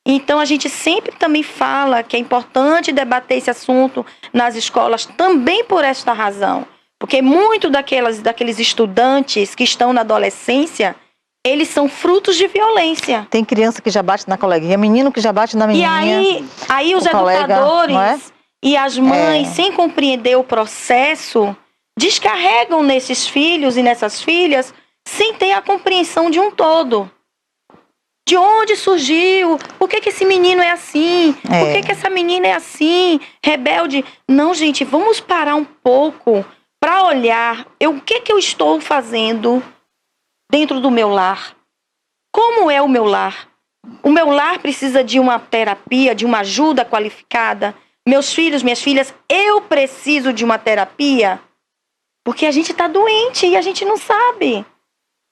Então a gente sempre também fala que é importante debater esse assunto nas escolas também por esta razão. Porque muito daqueles estudantes que estão na adolescência, eles são frutos de violência. Tem criança que já bate na coleguinha, menino que já bate na menininha. E aí os educadores e as mães, sem compreender o processo, descarregam nesses filhos e nessas filhas sem ter a compreensão de um todo. De onde surgiu? Por que esse menino é assim? Por que essa menina é assim? Rebelde? Não, gente, vamos parar um pouco para olhar o que eu estou fazendo dentro do meu lar. Como é o meu lar? O meu lar precisa de uma terapia, de uma ajuda qualificada. Meus filhos, minhas filhas, eu preciso de uma terapia. Porque a gente está doente e a gente não sabe.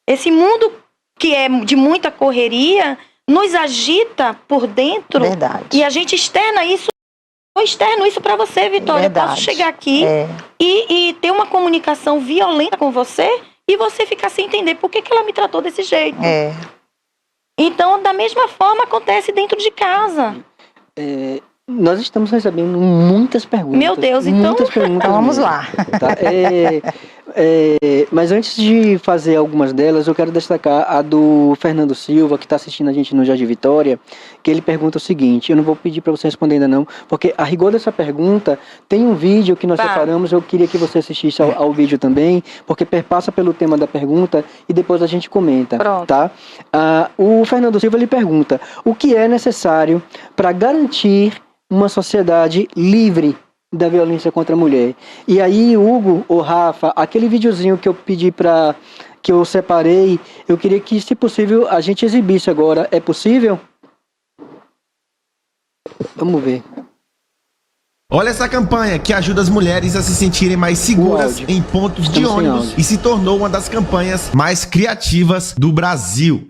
Esse mundo que é de muita correria nos agita por dentro. Verdade. E a gente externa isso. Eu externo isso para você, Vitória. Verdade. Eu posso chegar aqui e ter uma comunicação violenta com você e você ficar sem entender por que ela me tratou desse jeito. Então, da mesma forma, acontece dentro de casa. Nós estamos recebendo muitas perguntas. Meu Deus, então... Muitas perguntas vamos mesmo, lá. Tá? Mas antes de fazer algumas delas, eu quero destacar a do Fernando Silva, que está assistindo a gente no Jardim Vitória, que ele pergunta o seguinte, eu não vou pedir para você responder ainda não, porque a rigor dessa pergunta, tem um vídeo que nós separamos, eu queria que você assistisse ao vídeo também, porque perpassa pelo tema da pergunta e depois a gente comenta. Pronto. Tá? O Fernando Silva, ele pergunta, o que é necessário para garantir uma sociedade livre da violência contra a mulher? E aí, Hugo ou Rafa, aquele videozinho que eu pedi que eu separei, eu queria que, se possível, a gente exibisse agora. É possível? Vamos ver. Olha essa campanha que ajuda as mulheres a se sentirem mais seguras em pontos de ônibus e se tornou uma das campanhas mais criativas do Brasil.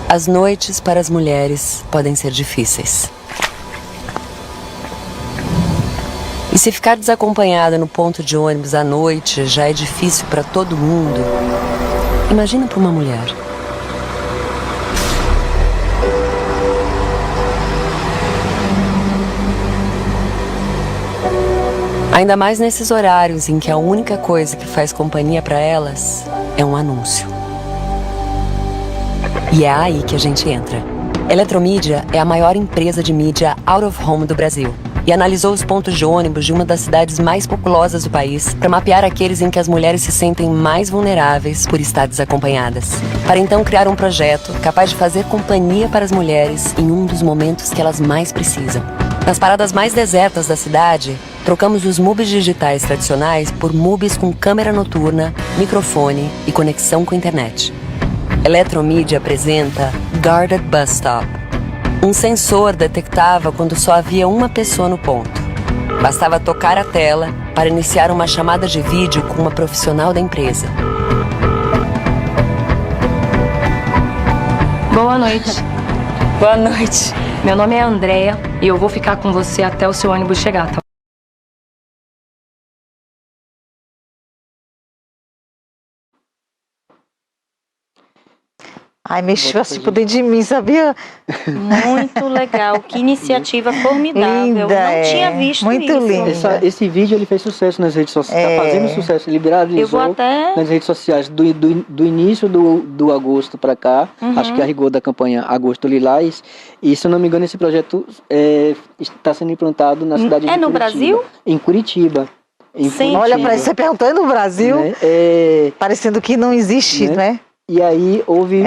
As noites para as mulheres podem ser difíceis. E se ficar desacompanhada no ponto de ônibus à noite já é difícil para todo mundo, imagina para uma mulher. Ainda mais nesses horários em que a única coisa que faz companhia para elas é um anúncio. E é aí que a gente entra. Eletromídia é a maior empresa de mídia out of home do Brasil e analisou os pontos de ônibus de uma das cidades mais populosas do país para mapear aqueles em que as mulheres se sentem mais vulneráveis por estar desacompanhadas. Para então criar um projeto capaz de fazer companhia para as mulheres em um dos momentos que elas mais precisam. Nas paradas mais desertas da cidade, trocamos os MUBIs digitais tradicionais por MUBIs com câmera noturna, microfone e conexão com internet. Eletromídia apresenta Guarded Bus Stop. Um sensor detectava quando só havia uma pessoa no ponto. Bastava tocar a tela para iniciar uma chamada de vídeo com uma profissional da empresa. Boa noite. Boa noite. Meu nome é Andréia e eu vou ficar com você até o seu ônibus chegar, tá? Ai, mexeu assim por dentro de mim, sabia? Muito legal, que iniciativa formidável. Linda, não tinha visto muito isso. lindo. Esse vídeo ele fez sucesso nas redes sociais, está fazendo sucesso, ele viralizou Eu vou até... nas redes sociais do início do agosto para cá, acho que a rigor da campanha Agosto Lilás, e se eu não me engano esse projeto está sendo implantado na cidade de Curitiba. É no Brasil? Em Curitiba. Sim. Olha para isso, você perguntando no Brasil, né? parecendo que não existe, né? E aí houve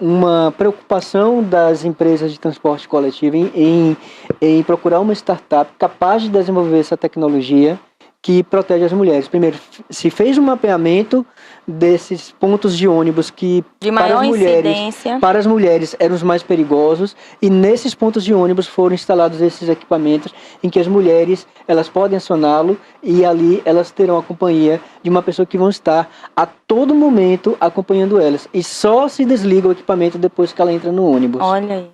uma preocupação das empresas de transporte coletivo em procurar uma startup capaz de desenvolver essa tecnologia que protege as mulheres. Primeiro, se fez um mapeamento desses pontos de ônibus que de maior incidência para as mulheres eram os mais perigosos, e nesses pontos de ônibus foram instalados esses equipamentos em que as mulheres elas podem acioná-lo e ali elas terão a companhia de uma pessoa que vão estar a todo momento acompanhando elas, e só se desliga o equipamento depois que ela entra no ônibus. Olha aí.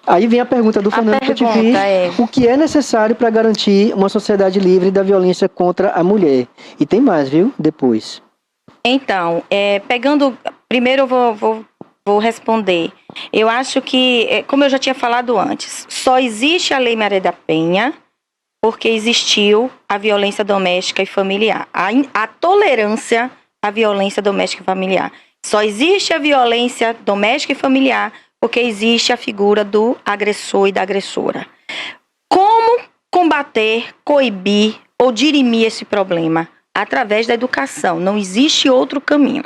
Aí vem a pergunta do Fernando que eu te fiz, o que é necessário para garantir uma sociedade livre da violência contra a mulher? E tem mais, viu? Depois. Então, primeiro eu vou responder. Eu acho que, como eu já tinha falado antes, só existe a Lei Maria da Penha porque existiu a violência doméstica e familiar. A tolerância à violência doméstica e familiar. Só existe a violência doméstica e familiar porque existe a figura do agressor e da agressora. Como combater, coibir ou dirimir esse problema? Através da educação. Não existe outro caminho.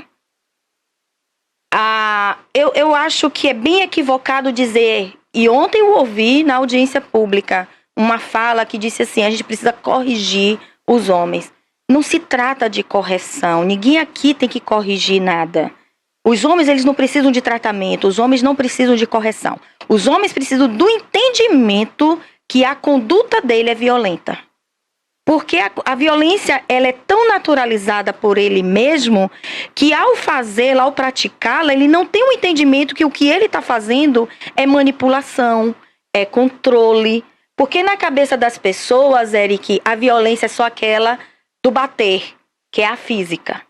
Eu acho que é bem equivocado dizer, e ontem eu ouvi na audiência pública uma fala que disse assim, a gente precisa corrigir os homens. Não se trata de correção, ninguém aqui tem que corrigir nada. Os homens, eles não precisam de tratamento, os homens não precisam de correção. Os homens precisam do entendimento que a conduta dele é violenta. Porque a violência, ela é tão naturalizada por ele mesmo, que ao fazê-la, ao praticá-la, ele não tem um entendimento que o que ele está fazendo é manipulação, é controle. Porque na cabeça das pessoas, Eric, a violência é só aquela do bater, que é a física.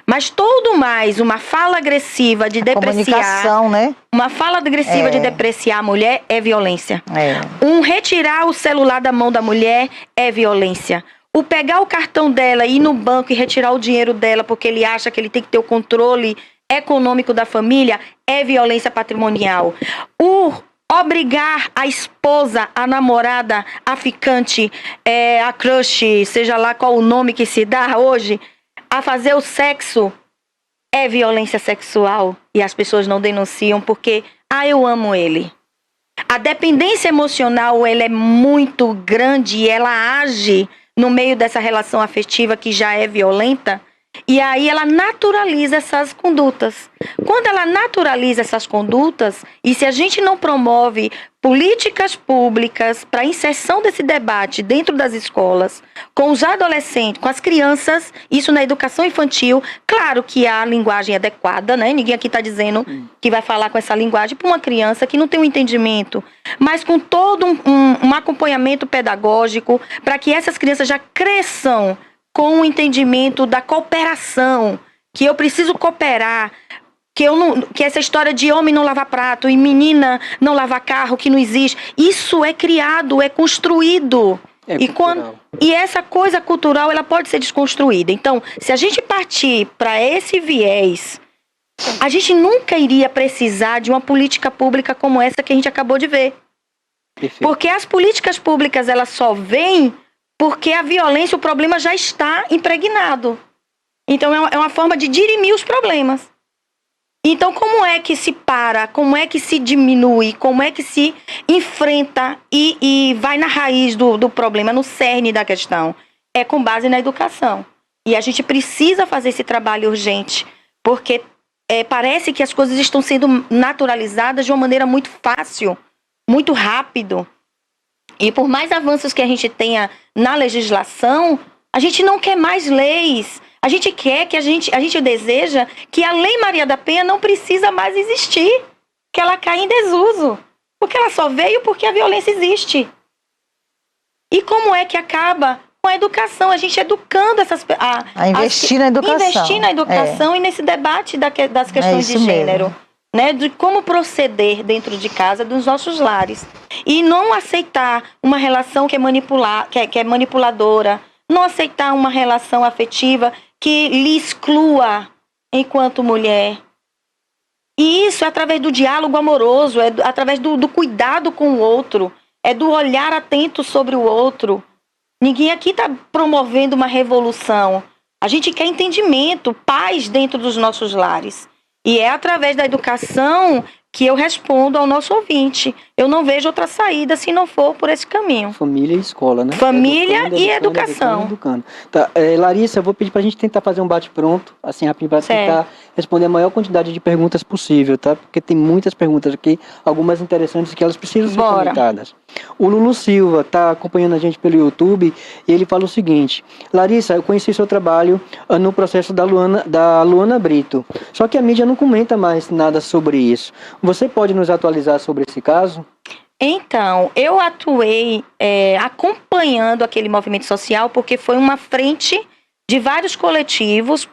Mas tudo mais, uma fala agressiva de depreciar... Comunicação, né? Uma fala agressiva de depreciar a mulher é violência. Retirar o celular da mão da mulher é violência. O pegar o cartão dela, ir no banco e retirar o dinheiro dela porque ele acha que ele tem que ter o controle econômico da família é violência patrimonial. O obrigar a esposa, a namorada, a ficante, a crush, seja lá qual o nome que se dá hoje... a fazer o sexo é violência sexual e as pessoas não denunciam porque, eu amo ele. A dependência emocional, ela é muito grande e ela age no meio dessa relação afetiva que já é violenta e aí ela naturaliza essas condutas. Quando ela naturaliza essas condutas e se a gente não promove políticas públicas para a inserção desse debate dentro das escolas, com os adolescentes, com as crianças, isso na educação infantil, claro que há a linguagem adequada, né? Ninguém aqui está dizendo que vai falar com essa linguagem para uma criança que não tem um entendimento, mas com todo um acompanhamento pedagógico para que essas crianças já cresçam com o entendimento da cooperação, que eu preciso cooperar, que essa história de homem não lavar prato e menina não lavar carro, que não existe, isso é criado, é construído. E essa coisa cultural, ela pode ser desconstruída. Então, se a gente partir para esse viés, a gente nunca iria precisar de uma política pública como essa que a gente acabou de ver. Perfeito. Porque as políticas públicas, elas só vêm porque a violência, o problema já está impregnado. Então, é uma forma de dirimir os problemas. Então, como é que se para, como é que se diminui, como é que se enfrenta e vai na raiz do problema, no cerne da questão? É com base na educação. E a gente precisa fazer esse trabalho urgente, porque parece que as coisas estão sendo naturalizadas de uma maneira muito fácil, muito rápido. E por mais avanços que a gente tenha na legislação, a gente não quer mais leis. A gente quer que a gente deseja que a Lei Maria da Penha não precisa mais existir, que ela caia em desuso, porque ela só veio porque a violência existe. E como é que acaba? Com a educação, a gente educando investir na educação. Investir na educação e nesse debate das questões de gênero. Né, de como proceder dentro de casa dos nossos lares. E não aceitar uma relação que é manipuladora, não aceitar uma relação afetiva que lhe exclua enquanto mulher. E isso é através do diálogo amoroso, é através do cuidado com o outro, é do olhar atento sobre o outro. Ninguém aqui está promovendo uma revolução. A gente quer entendimento, paz dentro dos nossos lares. E é através da educação que eu respondo ao nosso ouvinte. Eu não vejo outra saída se não for por esse caminho. Família e escola, né? Família e educação. Educando. Tá, Larissa, eu vou pedir pra gente tentar fazer um bate-pronto, assim, rapidinho, pra tentar responder a maior quantidade de perguntas possível, tá? Porque tem muitas perguntas aqui, algumas interessantes que elas precisam ser comentadas. O Lulu Silva tá acompanhando a gente pelo YouTube e ele fala o seguinte: Larissa, eu conheci seu trabalho no processo da Luana Brito, só que a mídia não comenta mais nada sobre isso. Você pode nos atualizar sobre esse caso? Então, eu atuei acompanhando aquele movimento social porque foi uma frente de vários coletivos,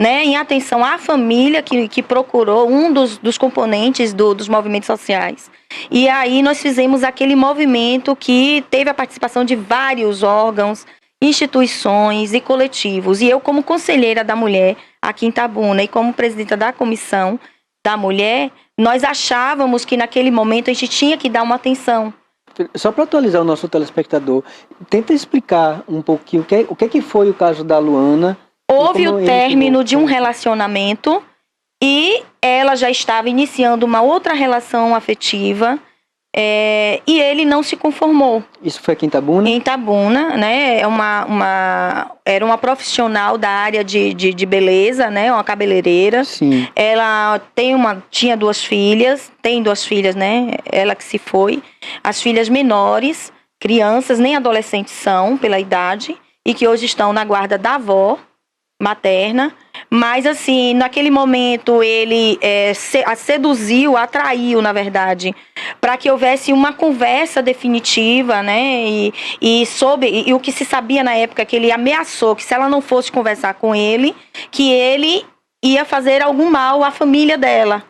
né, em atenção à família que procurou um dos componentes dos movimentos sociais. E aí nós fizemos aquele movimento que teve a participação de vários órgãos, instituições e coletivos. E eu, como conselheira da mulher aqui em Itabuna e como presidenta da comissão da mulher, nós achávamos que naquele momento a gente tinha que dar uma atenção. Só para atualizar o nosso telespectador, tenta explicar um pouquinho o que foi o caso da Luana. Houve o término de um relacionamento e ela já estava iniciando uma outra relação afetiva e ele não se conformou. Isso foi aqui em Itabuna? Em Itabuna, né? Era uma profissional da área de beleza, né? Uma cabeleireira. Sim. Ela tinha duas filhas, tem duas filhas, né? Ela que se foi. As filhas menores, crianças, nem adolescentes são pela idade, e que hoje estão na guarda da avó materna, mas assim, naquele momento ele a seduziu, atraiu, na verdade, para que houvesse uma conversa definitiva, né, e o que se sabia na época, que ele ameaçou que se ela não fosse conversar com ele, que ele ia fazer algum mal à família dela.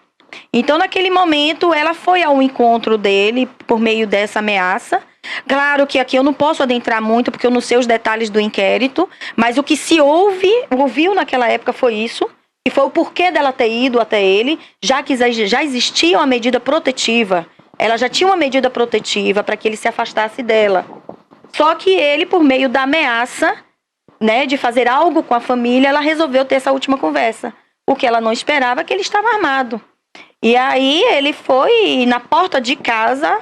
Então, naquele momento, ela foi ao encontro dele por meio dessa ameaça. Claro que aqui eu não posso adentrar muito, porque eu não sei os detalhes do inquérito, mas o que se ouviu naquela época foi isso, e foi o porquê dela ter ido até ele, já que já existia uma medida protetiva. Ela já tinha uma medida protetiva para que ele se afastasse dela. Só que ele, por meio da ameaça, né, de fazer algo com a família, ela resolveu ter essa última conversa. O que ela não esperava é que ele estava armado. E aí ele foi na porta de casa,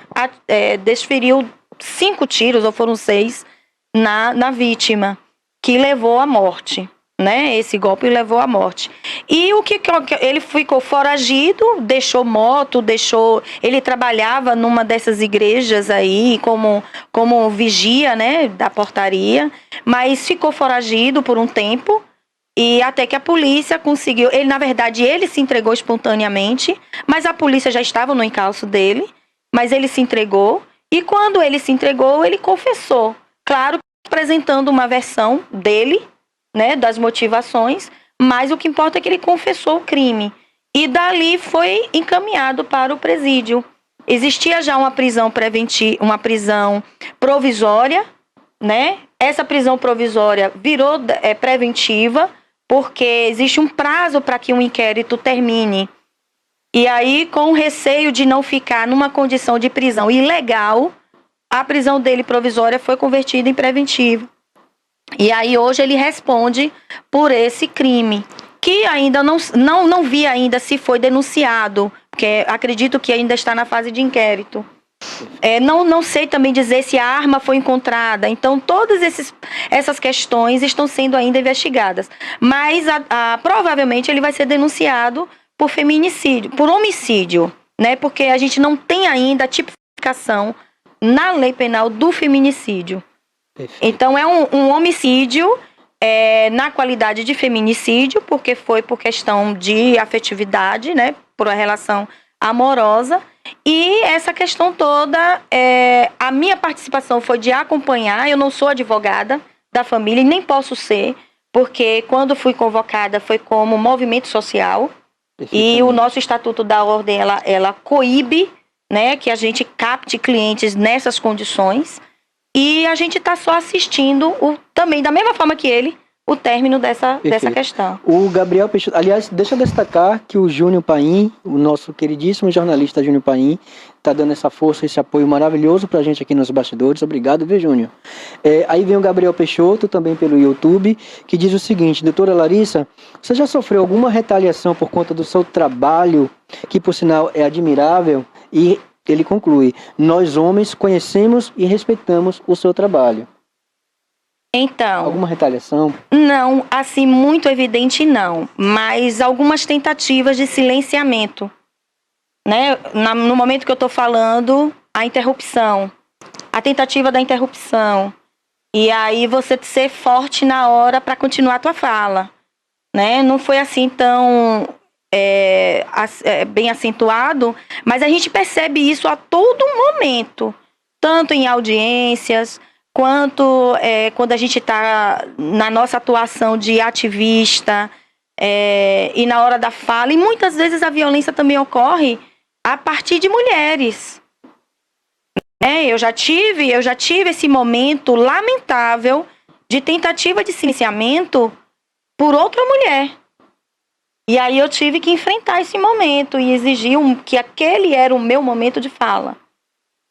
desferiu 5 tiros, ou foram 6, na vítima, que levou à morte, né? Esse golpe levou à morte. E ele ficou foragido, deixou moto, ele trabalhava numa dessas igrejas aí, como vigia, né, da portaria, mas ficou foragido por um tempo. E até que a polícia conseguiu... Na verdade, ele se entregou espontaneamente, mas a polícia já estava no encalço dele, mas ele se entregou. E quando ele se entregou, ele confessou. Claro, apresentando uma versão dele, né, das motivações, mas o que importa é que ele confessou o crime. E dali foi encaminhado para o presídio. Existia já uma prisão uma prisão provisória, né? Essa prisão provisória virou preventiva, porque existe um prazo para que um inquérito termine. E aí, com o receio de não ficar numa condição de prisão ilegal, a prisão dele provisória foi convertida em preventiva. E aí, hoje, ele responde por esse crime, que ainda não vi ainda se foi denunciado, porque acredito que ainda está na fase de inquérito. Não sei também dizer se a arma foi encontrada. Então, todas essas questões estão sendo ainda investigadas. Mas, provavelmente, ele vai ser denunciado por feminicídio, por homicídio, né? Porque a gente não tem ainda a tipificação na lei penal do feminicídio. Perfeito. Então, é um homicídio na qualidade de feminicídio, porque foi por questão de afetividade, né? Por uma relação amorosa. E essa questão toda, a minha participação foi de acompanhar. Eu não sou advogada da família e nem posso ser, porque quando fui convocada foi como movimento social. E o nosso Estatuto da Ordem, ela coíbe, né, que a gente capte clientes nessas condições. E a gente está só assistindo, também da mesma forma que ele, o término dessa questão. O Gabriel Peixoto, aliás, deixa eu destacar que o Júnior Paim, o nosso queridíssimo jornalista Júnior Paim, está dando essa força, esse apoio maravilhoso para a gente aqui nos bastidores. Obrigado, viu, Júnior? Aí vem o Gabriel Peixoto, também pelo YouTube, que diz o seguinte: doutora Larissa, você já sofreu alguma retaliação por conta do seu trabalho que por sinal é admirável, e ele conclui: nós homens conhecemos e respeitamos o seu trabalho. Então, Alguma retaliação? não, assim, muito evidente não, mas algumas tentativas de silenciamento, né? No momento que eu estou falando, a interrupção, a tentativa da interrupção, e aí você ser forte na hora para continuar a tua fala, né? Não foi assim tão bem acentuado, mas a gente percebe isso a todo momento, tanto em audiências, quanto quando a gente está na nossa atuação de ativista e na hora da fala. E muitas vezes a violência também ocorre a partir de mulheres. Eu já tive esse momento lamentável de tentativa de silenciamento por outra mulher. E aí eu tive que enfrentar esse momento e exigir que aquele era o meu momento de fala.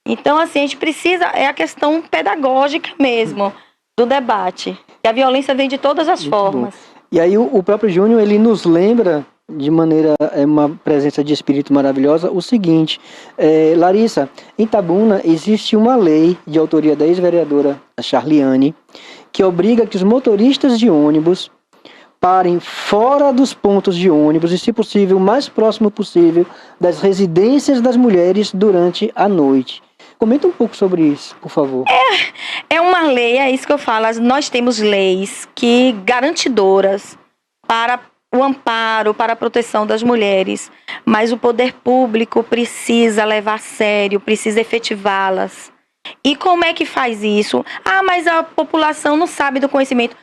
Então, assim, a gente precisa, é a questão pedagógica mesmo do debate. E a violência vem de todas as formas. Bom. E aí o próprio Júnior, ele nos lembra, de maneira, uma presença de espírito maravilhosa, o seguinte: Larissa, em Itabuna existe uma lei de autoria da ex-vereadora Charliane, que obriga que os motoristas de ônibus parem fora dos pontos de ônibus e, se possível, o mais próximo possível das residências das mulheres durante a noite. Comenta um pouco sobre isso, por favor. É uma lei, é isso que eu falo. Nós temos leis que garantidoras para o amparo, para a proteção das mulheres, mas o poder público precisa levar a sério, precisa efetivá-las. E como é que faz isso? Mas a população não sabe do conhecimento.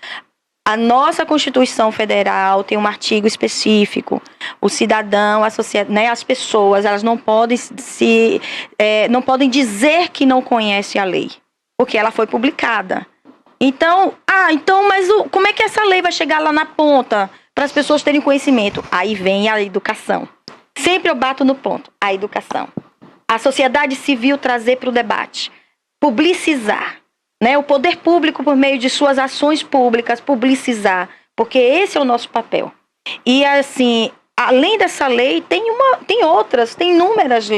A nossa Constituição Federal tem um artigo específico. O cidadão, a sociedade, né, as pessoas, elas não podem não podem dizer que não conhecem a lei, porque ela foi publicada. Então, mas como é que essa lei vai chegar lá na ponta para as pessoas terem conhecimento? Aí vem a educação. Sempre eu bato no ponto, a educação. A sociedade civil trazer para o debate, publicizar. O poder público, por meio de suas ações públicas, publicizar, porque esse é o nosso papel. E, assim, além dessa lei, tem inúmeras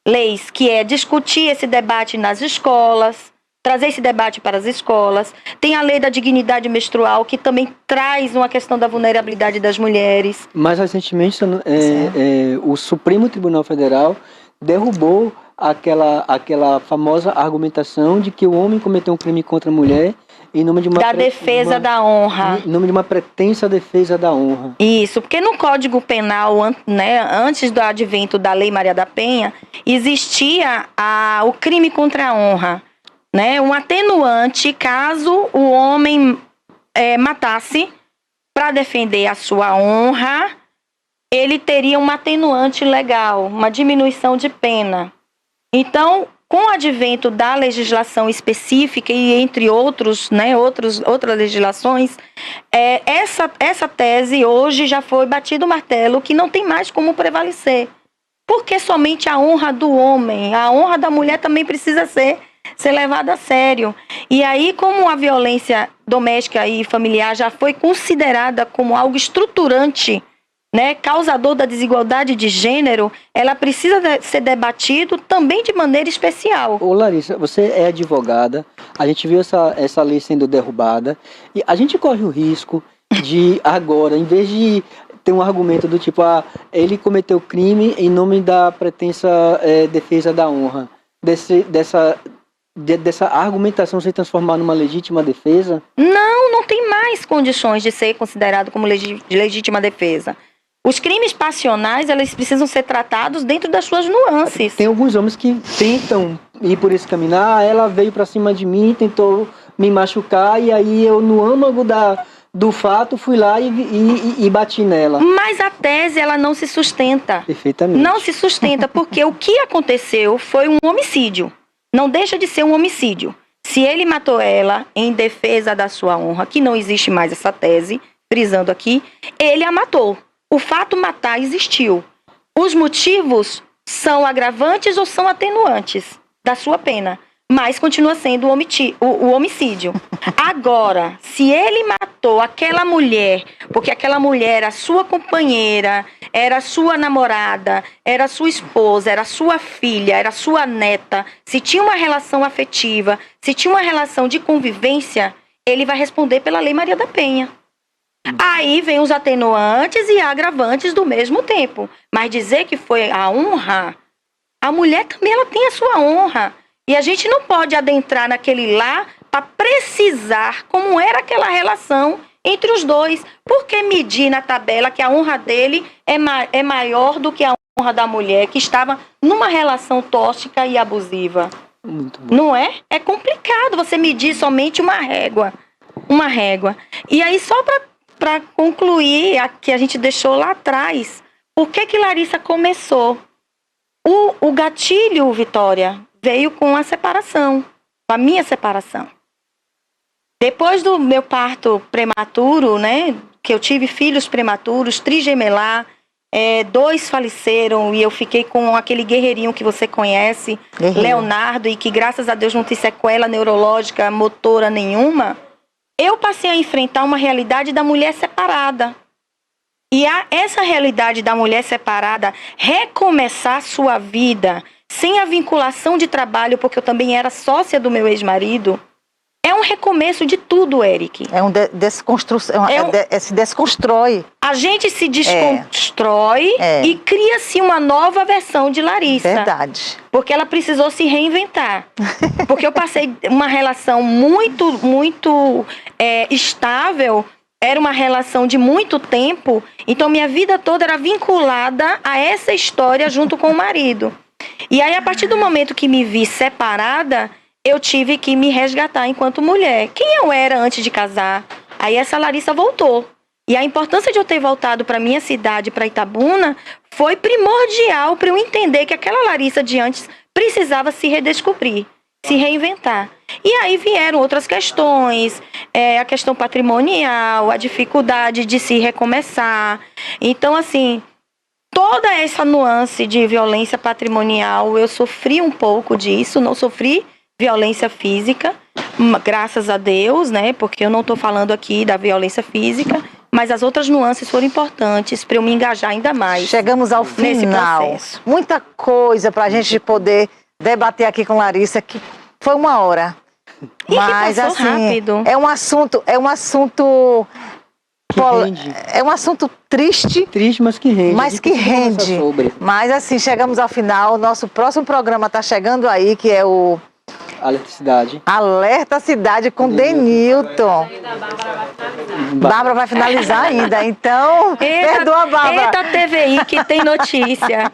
leis, que é discutir esse debate nas escolas, trazer esse debate para as escolas. Tem a lei da dignidade menstrual, que também traz uma questão da vulnerabilidade das mulheres. Mais recentemente, o Supremo Tribunal Federal derrubou aquela famosa argumentação de que o homem cometeu um crime contra a mulher em nome de uma defesa da honra. Em nome de uma pretensa defesa da honra. Isso, porque no Código Penal, antes do advento da Lei Maria da Penha, existia o crime contra a honra, um atenuante caso o homem matasse para defender a sua honra. Ele teria um atenuante legal, uma diminuição de pena. Então, com o advento da legislação específica e entre outras legislações, essa tese hoje já foi batido o martelo que não tem mais como prevalecer. Porque somente a honra do homem, a honra da mulher também precisa ser levada a sério. E aí, como a violência doméstica e familiar já foi considerada como algo estruturante, causador da desigualdade de gênero, ela precisa ser debatido também de maneira especial. Ô Larissa, você é advogada, a gente viu essa lei sendo derrubada, e a gente corre o risco de agora, em vez de ter um argumento do tipo, ele cometeu crime em nome da pretensa defesa da honra, dessa argumentação se transformar numa legítima defesa? Não tem mais condições de ser considerado como legítima defesa. Os crimes passionais, eles precisam ser tratados dentro das suas nuances. Tem alguns homens que tentam ir por esse caminho. Ela veio pra cima de mim, tentou me machucar, e aí eu, no âmago do fato, fui lá e bati nela. Mas a tese, ela não se sustenta. Perfeitamente. Não se sustenta, porque o que aconteceu foi um homicídio. Não deixa de ser um homicídio. Se ele matou ela em defesa da sua honra, que não existe mais essa tese, frisando aqui, ele a matou. O fato matar existiu. Os motivos são agravantes ou são atenuantes da sua pena. mas continua sendo o homicídio. Agora, se ele matou aquela mulher, porque aquela mulher era sua companheira, era sua namorada, era sua esposa, era sua filha, era sua neta, se tinha uma relação afetiva, se tinha uma relação de convivência, ele vai responder pela Lei Maria da Penha. Aí vem os atenuantes e agravantes do mesmo tempo. Mas dizer que foi a honra, a mulher também ela tem a sua honra. E a gente não pode adentrar naquele lá para precisar como era aquela relação entre os dois. Por que medir na tabela que a honra dele é maior do que a honra da mulher que estava numa relação tóxica e abusiva? Muito bom. Não é? É complicado você medir somente uma régua. Uma régua. E aí, só para concluir a que a gente deixou lá atrás, por que Larissa começou? O gatilho, Vitória, veio com a separação, com a minha separação. Depois do meu parto prematuro, né, que eu tive filhos prematuros, trigemelar, 2 faleceram e eu fiquei com aquele guerreirinho que você conhece, Leonardo, e que graças a Deus não tem sequela neurológica, motora nenhuma. Eu passei a enfrentar uma realidade da mulher separada. E essa realidade da mulher separada, recomeçar sua vida sem a vinculação de trabalho, porque eu também era sócia do meu ex-marido, é um recomeço de tudo, Eric. É um desconstrução, se desconstrói. A gente se desconstrói e cria-se uma nova versão de Larissa. Verdade. Porque ela precisou se reinventar. Porque eu passei uma relação muito estável, era uma relação de muito tempo, então minha vida toda era vinculada a essa história junto com o marido. E aí, a partir do momento que me vi separada, eu tive que me resgatar enquanto mulher. Quem eu era antes de casar? Aí essa Larissa voltou. E a importância de eu ter voltado para minha cidade, para Itabuna, foi primordial para eu entender que aquela Larissa de antes precisava se redescobrir, se reinventar. E aí vieram outras questões, a questão patrimonial, a dificuldade de se recomeçar. Então, assim, toda essa nuance de violência patrimonial, eu sofri um pouco disso, não sofri violência física, graças a Deus, né? Porque eu não estou falando aqui da violência física, mas as outras nuances foram importantes para eu me engajar ainda mais. Chegamos ao nesse final. processo. Muita coisa para a gente poder debater aqui com Larissa, que foi 1 hora. E mas que passou assim, rápido. é um assunto Que rende. é um assunto triste, Mas que rende. mas que rende. Mas assim, chegamos ao final. Nosso próximo programa está chegando aí, que é o Alerta Cidade. Alerta Cidade com Denilton. Bárbara vai finalizar ainda, então perdoa a Bárbara. Eita TVI que tem notícia.